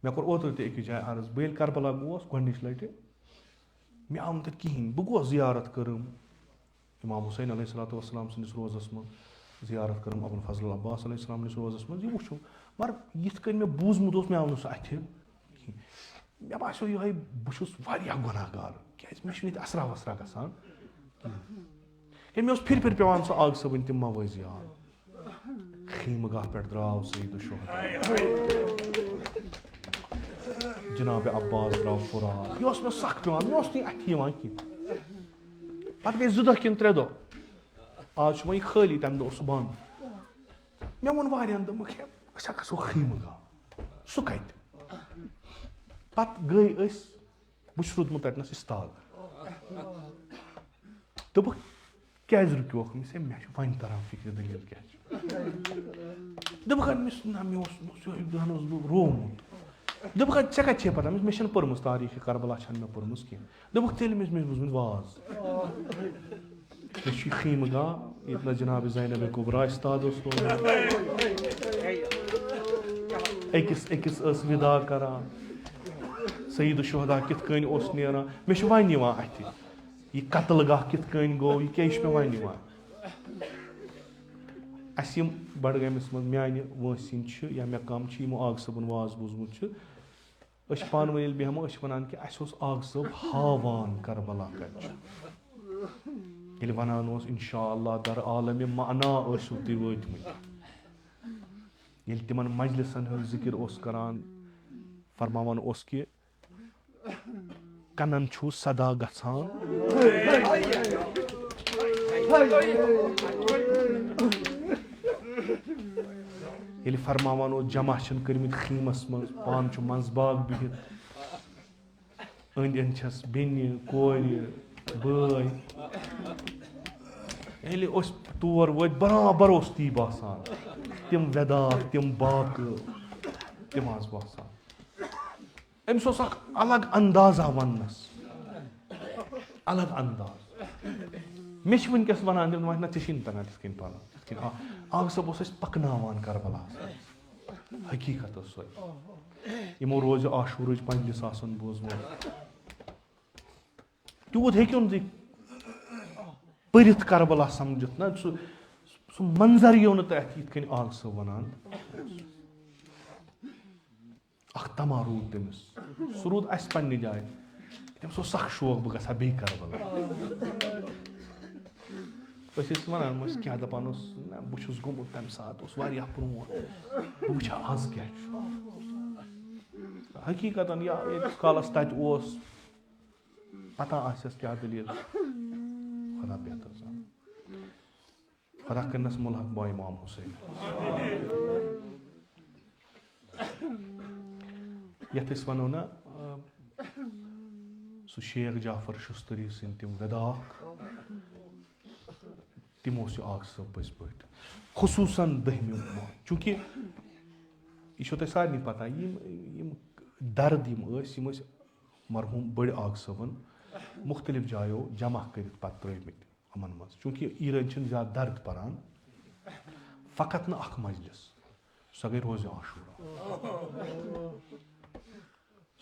مےٚ کوٚر اوترٕ تہِ أکِس جایہِ عرض بہٕ ییٚلہِ کربلا گوس گۄڈنِچ لٹہِ مےٚ آو نہٕ تَتہِ کِہیٖنۍ بہٕ گوس زیارت کٔرٕم اِمام حُسین علیہ الصلوۃ والسلام سٕنٛدِس روزس منٛز زیارت کٔرٕم ابو الفضل عباس علیہ السلام نِس روزس منٛز یہِ وٕچھُم مگر یِتھ کٔنۍ مےٚ بوٗزمُت اوس مےٚ آو نہٕ سُہ اَتھِ کِہیٖنۍ مےٚ باسیو یِہوے بہٕ چھُس واریاہ گۄناہ گار کیازِ مےٚ چھُنہٕ ییٚتہِ اثرا وثرا گژھان کینٛہہ مےٚ اوس پھِرِ پھِرِ پیٚوان سُہ آغا صٲبٕنۍ تِم مَوٲزۍ یاد خیٖمہٕ گاہ پٮ۪ٹھ درٛاو سعید الشہدا جناب عباس درٛاو فُرات یہِ اوس مےٚ سخ پیٚوان مےٚ اوس نہٕ یہِ اَتھِ یِوان کینٛہہ پتہٕ گٔے 2 دۄہ کِنہٕ 3 دۄہ آز چھُ وۄنۍ یہِ خٲلی تَمہِ دۄہ اوس سُہ بنٛد مےٚ ووٚن واریاہن دوٚپمَکھ ہے أسۍ ہا گژھو خیٖمہٕ گاہ سُہ کَتہِ پتہٕ گٔے أسۍ بہٕ چھُس روٗدمُت تَتِنَس اِستاد دوٚپُکھ کیازِ رُکیوکھ مےٚ مےٚ چھُ وۄنۍ تران فِکرِ دٔلیٖل کیاہ چھِ دوٚپُکھ نہ مےٚ اوس زَن اوسُس بہٕ روومُت دوٚپُکھ ژےٚ کَتہِ چھے پتہ مےٚ چھَنہٕ پٔرمٕژ تاریٖخِ کربلا چھَنہٕ مےٚ پٔرمٕژ کینٛہہ دوٚپُکھ تیٚلہِ مےٚ چھِ بوٗزمٕتۍ واز مےٚ چھُ یہِ خیٖمہٕ گاہ ییٚتہِ نَس جناب زینب کُبرا اِستاد اوس روزان أکِس ٲس وِدا کران سعید الشہدا کِتھ کٔنۍ اوس نیران مےٚ چھُ وۄنۍ یِوان اَتھِ یہِ قتل گاہ کِتھ کٔنۍ گوٚو یہِ کیاہ چھُ مےٚ وۄنۍ یِوان اَسہِ یِم بڈگٲمِس منٛز میانہِ وٲنٛسہِ ہِنٛدۍ چھِ یا مےٚ کَم چھِ یِمو آغا صٲبُن واز بوٗزمُت چھُ أسۍ چھِ پانہٕ ؤنۍ ییٚلہِ بیٚہمو أسۍ چھِ وَنان کہِ اَسہِ اوس آغا صٲب ہاوان کربلا کَتہِ چھُ ییٚلہِ وَنان اوس اِنشاء اللہ در عالمِ معنا ٲسِو تُہۍ وٲتمٕتۍ ییٚلہِ تِمن مجلسن ہُنٛد ذِکِر اوس کران فرماوان اوس کہِ کَنن چھُو سدا گژھان ییٚلہِ فرماوان اوس جمع چھِنہٕ کٔرمٕتۍ خیٖمس منٛز پانہٕ چھُ منٛزباگ بِہِتھ أنٛدۍ أنٛدۍ چھس بیٚنہِ کورِ بٲے ییٚلہِ أسۍ تور وٲتۍ برابر اوس تی باسان تِم وٮ۪داکھ تِم باقہٕ تِم آسہٕ باسان أمِس اوس اکھ الگ اندازا وننس الگ انداز مےٚ چھِ وٕنکیٚس ونان تِم نہ ژےٚ چھی نہٕ تگان تِتھ کٔنۍ پرُن تِتھ کٔنۍ آغا صٲب اوس اَسہِ پکناوان کربلاہس حقیٖقت ٲس سۄے یِمو روزِ عاشوٗرٕچ مجلس آسان بوٗزمُت تیوٗت ہیٚکِو نہٕ تُہۍ پٔرِتھ کربلا سمجھِتھ نہ سُہ منظر یِیو نہٕ تۄہہِ اَتھِ یِتھ کٔنۍ آغا صٲب وَنان اکھ تما روٗد تٔمِس سُہ روٗد اَسہِ پننہِ جایہِ تٔمِس اوس سخ شوق بہٕ گژھٕ ہا بیٚیہِ کربلا أسۍ ٲسۍ وَنان أسۍ کیٛاہ دَپان اوس نہ بہٕ چھُس گوٚمُت تَمہِ ساتہٕ اوس واریاہ برونٛٹھ بہٕ وٕچھِ ہا آز کیٛاہ چھُ حقیٖقتن یا ییٖتِس کالس تَتہِ اوس پتہ آسٮ۪س کیٛاہ دٔلیٖل خۄدا بہتر زانہِ خۄدا کٔرنَس مُلحق با اِمام حُسین یَتھ أسۍ وَنو نہ سُہ شیخ جعفر شُستری سٕنٛدۍ تِم وٮ۪داکھ تِم اوس یہِ آغا صٲب پٔزۍ پٲٹھۍ خصوٗصن 10مہِ چوٗنٛکہِ یہِ چھو تۄہہِ سارنٕے پتہ یِم درد یِم ٲسۍ مرحوٗم بٔڑۍ آغا صٲبن مُختٔلِف جایو جمع کٔرِتھ پتہٕ ترٲومٕتۍ یِمن منٛز چوٗنٛکہِ ایٖرٲنۍ چھِنہٕ زیادٕ درد پران فقط نہٕ اکھ مجلس سۄ گٔے روزِ عاشوٗرا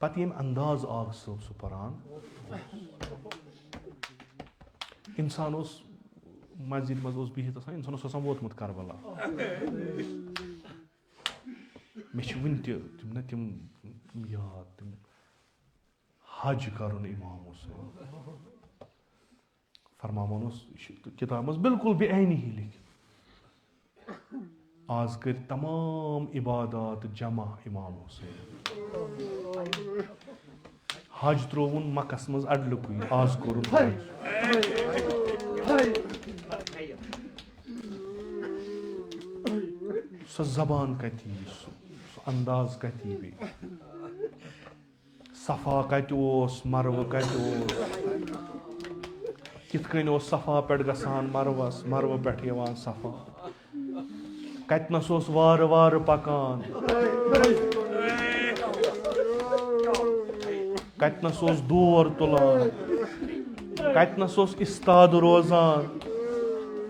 پتہٕ ییٚمہِ انداز آو صٲب سُہ پران اِنسان اوس مسجد منٛز اوس بِہِتھ آسان اِنسان اوس آسان ووتمُت کربلا مےٚ چھِ وُنہِ تہِ تِم یاد تِم حج کرُن امام حُسین فرماوان اوس یہِ چھُ کِتابہِ منٛز بِلکُل بے عینی ہی لیکھِتھ آز کٔرۍ تمام عبادات جمع امام حُسین حج ترٛووُن مکس منٛز اڈلُکُے آز کوٚرُن حج سۄ زبان کتہِ یی سُہ انداز کتہِ یی بیٚیہِ صفا کتہِ اوس مروٕ کتہِ اوس کِتھ کٔنۍ اوس صفا پٮ۪ٹھ گژھان مروس مروٕ پٮ۪ٹھ یِوان صفا کتنس اوس وارٕ وارٕ پکان کتنس اوس دور تُلان کتنس اوس استاد روزان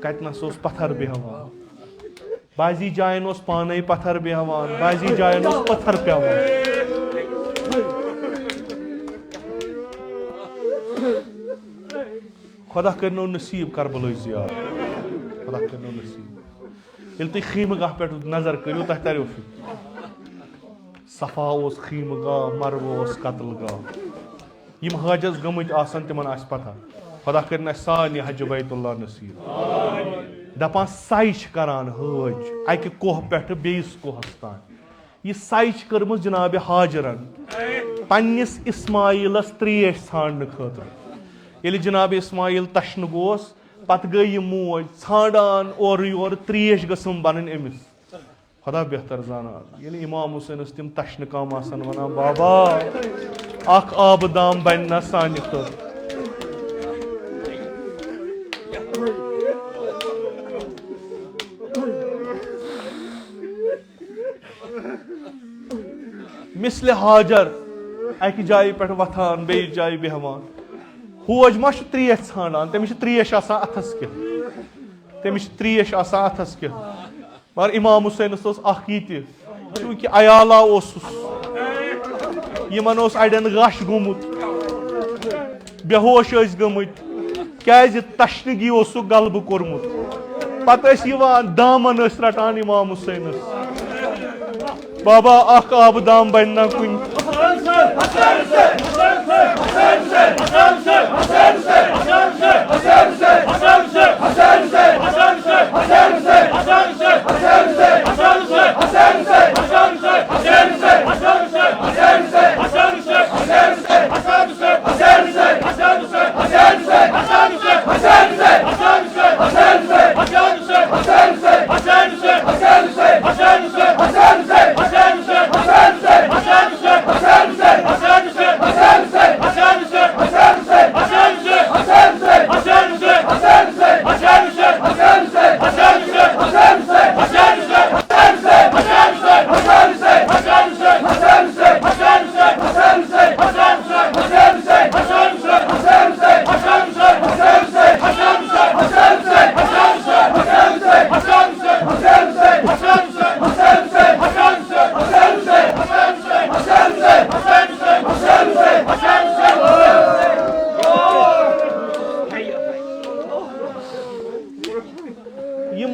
کتنس اوس پتھر بیٚہوان بعضی جاین اوس پانے پتھر بیٚہوان بعضی جاین اوس پتھر پیٚوان خۄدا کٔرنو نصیٖب کربلٕچ زیارت خۄدا کٔرنو نصیٖب ییٚلہِ تُہۍ خیٖمہٕ گاہ پٮ۪ٹھ نظر کٔرِو تۄہہِ تریو فکر صفا اوس خیٖمہٕ گاہ مروٕ اوس قتل گاہ یِم حجس گٔمٕتۍ آسن تِمن آسہِ پتہ خۄدا کٔرِنۍ اَسہِ سارنٕے حجہِ بیت اللہ نصیٖب دپان سَے چھِ کران حٲج اکہِ کوہ پٮ۪ٹھٕ بیٚیِس کوہس تام یہِ سَے چھِ کٔرمٕژ جنابِ حاجرن پننِس اسماعیلس تریش ژھانڈنہٕ خٲطرٕ ییٚلہِ جنابِ اسماعیل تشنہٕ گوس پتہٕ گٔے یہِ موج ژھانڈان اورٕ یورٕ تریش گٔژھٕم بنٕنۍ أمِس خۄدا بہتر زانان ییٚلہِ امام حُسینس تِم تشنہٕ کام آسن ونان بابا اکھ آبہٕ دام بنہِ نا سانہِ خٲطرٕ مثلہِ حاجر اکہِ جایہِ پٮ۪ٹھ وۄتھان بیٚیِس جایہِ بیٚہوان حوج ما چھُ تریش ژھانڈان تٔمِس چھِ تریش آسان اَتھس کٮ۪تھ تٔمِس چھِ تریش آسان اَتھس کٮ۪تھ مگر امام حُسینس اوس اکھ یہِ تہِ چوٗنکہِ عیالا اوسُس یِمن اوس اڑٮ۪ن غش گوٚمُت بے ہوش ٲسۍ گٔمٕتۍ کیازِ تشنگی اوسُکھ غلبہٕ کوٚرمُت پتہٕ ٲسۍ یِوان دامن ٲسۍ رٹان امام حُسینس بابا اکھ آبہٕ دام بنہِ نا کُنہِ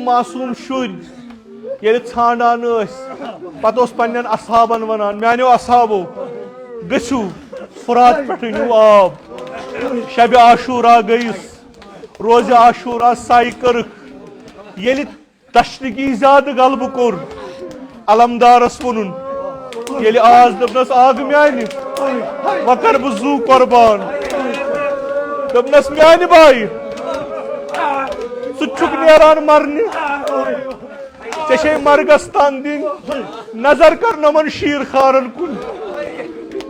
معصوٗم شُرۍ ییٚلہِ ژھانڈان ٲسۍ پتہٕ اوس پننٮ۪ن اصحابن ونان میانیو اصحابو گٔژھِو فرات پٮ۪ٹھ أنِو آب شبِ عاشوٗرا گٔیِس روزِ عاشوٗرا سَے کٔرٕکھ ییٚلہِ تشنگی زیادٕ غلبہٕ کوٚر علمدارس ووٚنُن ییٚلہِ آز دوٚپنس آگہٕ میانہِ وۄنۍ کرٕ بہٕ زوٗ قۄربان دوٚپنس میانہِ بایہِ ژٕ چھُکھ نیران مرنہِ ژےٚ چھے مرگس تان دِنۍ نظر کر نۄمن شیٖر خارن کُن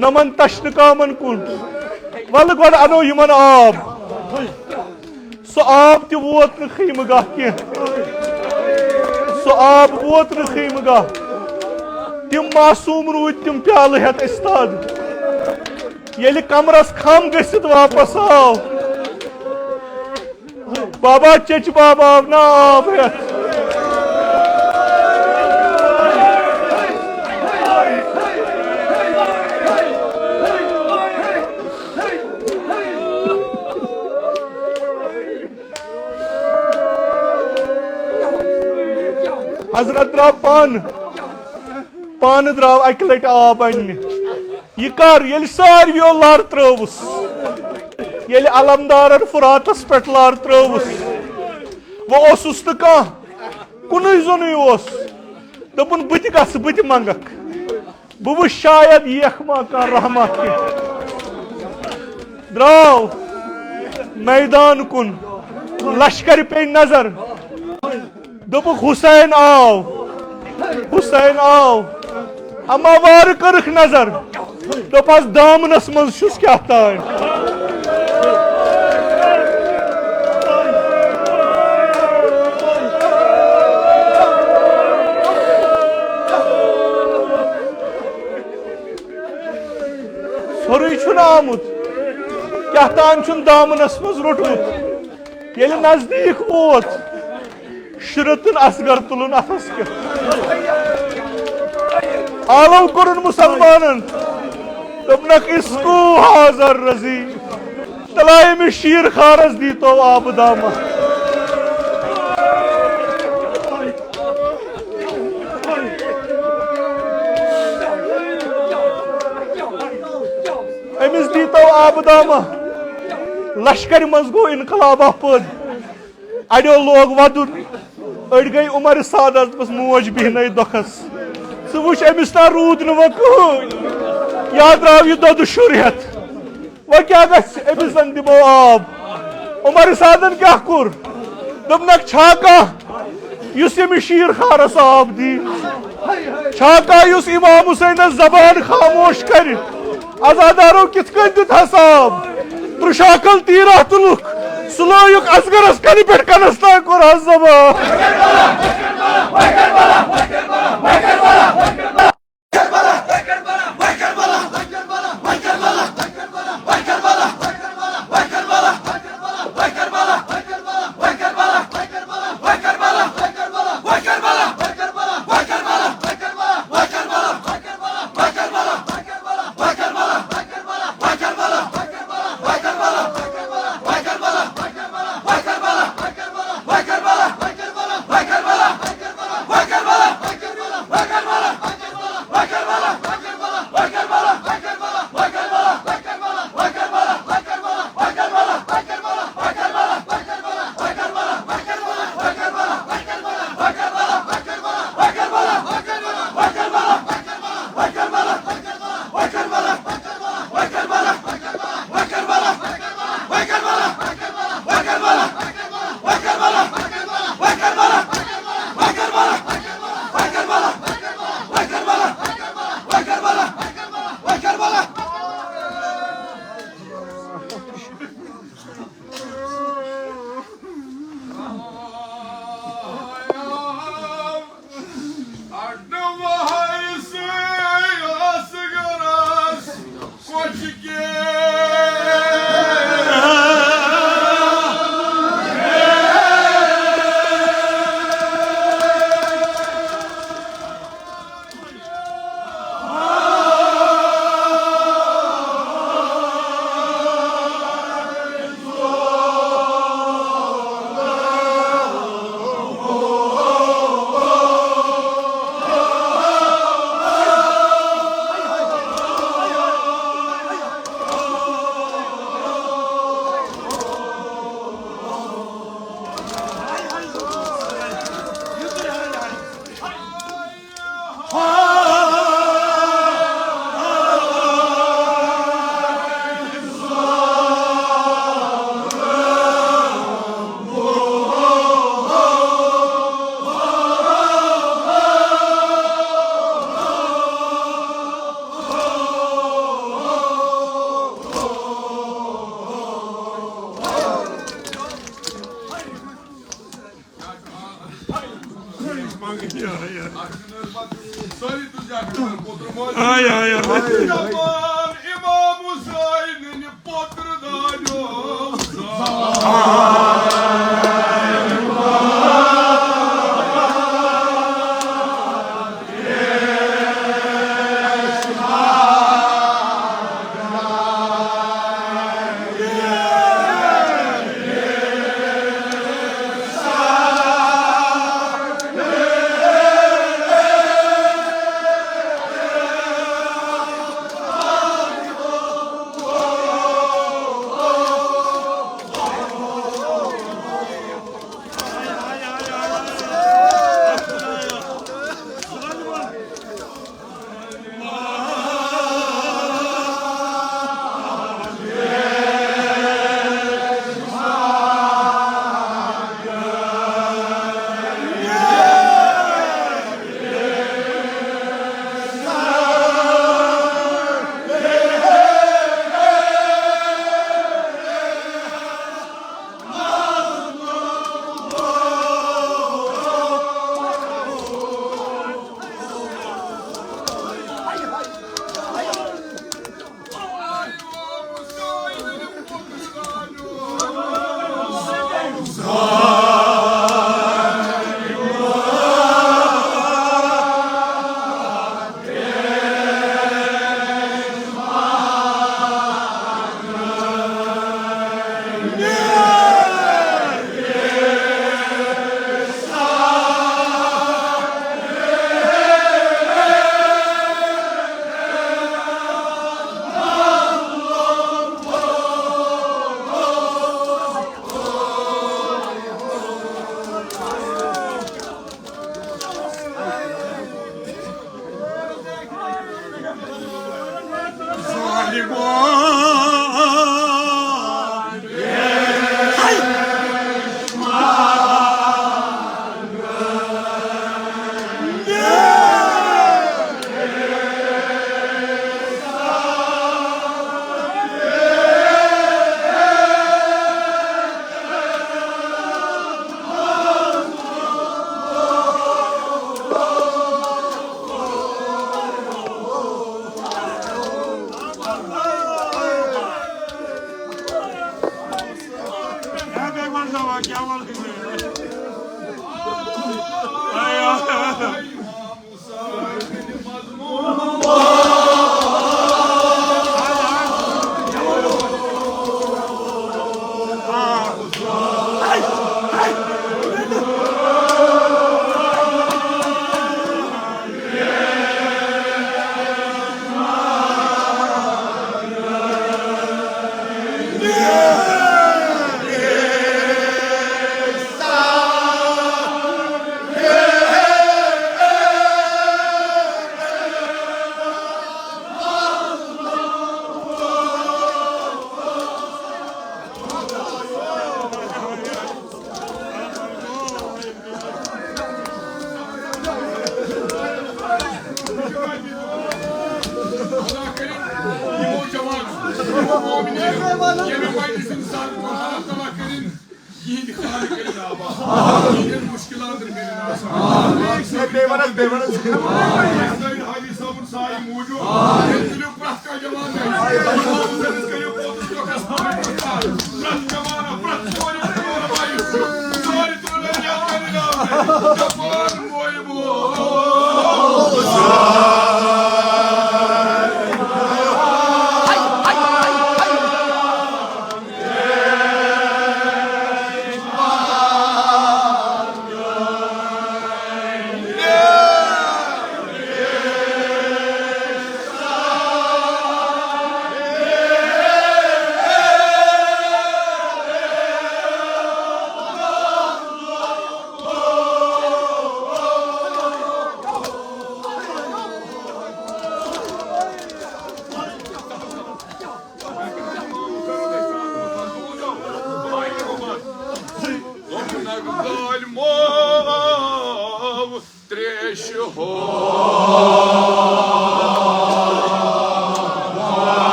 نۄمن تشنہٕ کامن کُن وَلہٕ گۄڈٕ اَنو یِمن آب سُہ آب تہِ ووت نہٕ خیٖمہٕ گاہ کینٛہہ سُہ آب ووت نہٕ خیٖمہٕ گاہ تِم معصوٗم روٗدۍ تِم پیالہٕ ہٮ۪تھ اِستاد ییٚلہِ کمرس کھم گٔژھِتھ واپس آو Baba çeç baba ne abi? Hazret draw pan draw akı lati ab anne. Yıkar yeli sarvi yollar travus. Yeli alamdarar Fıratas petlar travus. Ve o sustıka kunu zonu os. Dapun biti gası biti mangak. Bu şayet yekma kan rahmat ki. Draw meydan kun. Lashkar pe nazar. Dapuk Hüseyin av. Hüseyin av. Ama var kırık nazar. Dapaz damın asmaz şus kâhtan. Soru için amut. Kâhtan için damın asmaz rotmut. Yeli nazdik ot. Şırıtın asgar tulun afaskı. Alav kurun Müslümanın. Tabnak isku hazar razi. Talaymi şiir kharaz di to abdama. Emiz di to abdama. Lashkar mazgo inqilab apad. Ideolog vadun. Ödgey Umar Sadat bas moj bihnay dokas. Sıvuş emistar ruudnu vakı. Yadrav yudadı şuriyat. Vakyagas emisan dibo ab. Umar Sadat kya kur? Dubnak çaka. Yus yemi şiir kharas abdi. Çaka yus İmam Hüseyin'e zaban khamoş kari. Azadaro kitkandut hasab. Pruşakal tirahtuluk. Sulayuk asgar askari per kanastan kur hazaba. Ay, ay, ay. İmam Hüseyin'in potrdan yoksa. Yemin meclisini sarıp ortalıkta bakırın. Yiğit harikayı dava. Yiğit muşkiladır benim asam. Beyvanız. Sayın Hadi Sabır Sahi Mucu. Yetkilik bırak kacaman değil. Hafızınız kayıp olduk yok asmanı kurtar. Bırak camana, bırak tuvalet arabayı. Tuvalet tuvalet yapmayın abi. Yapar boyu bu.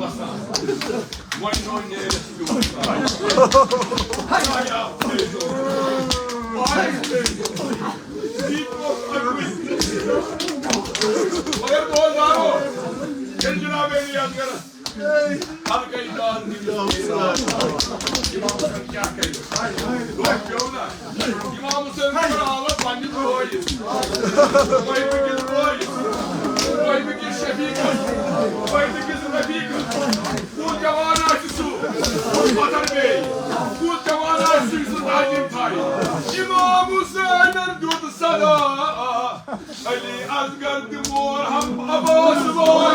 Hasan. Oyun oynayalım. Ya. Vay. Hayır bu oldu. Gel Cenab-ı Bey'i yazgara. Halkayı dağın İmam Hüseyin Karalı Pandit Roy'u. Roy Bekir Roy. Roy Bekir Şefika. Roy Bekir Refika. Bu cavan aşısı. Bu Batar Bey. Bu cavan aşısı Nadim Tay. İmam Hüseyin'in durdu sana. Ali Azgar Dimur Ham Abbas Boy.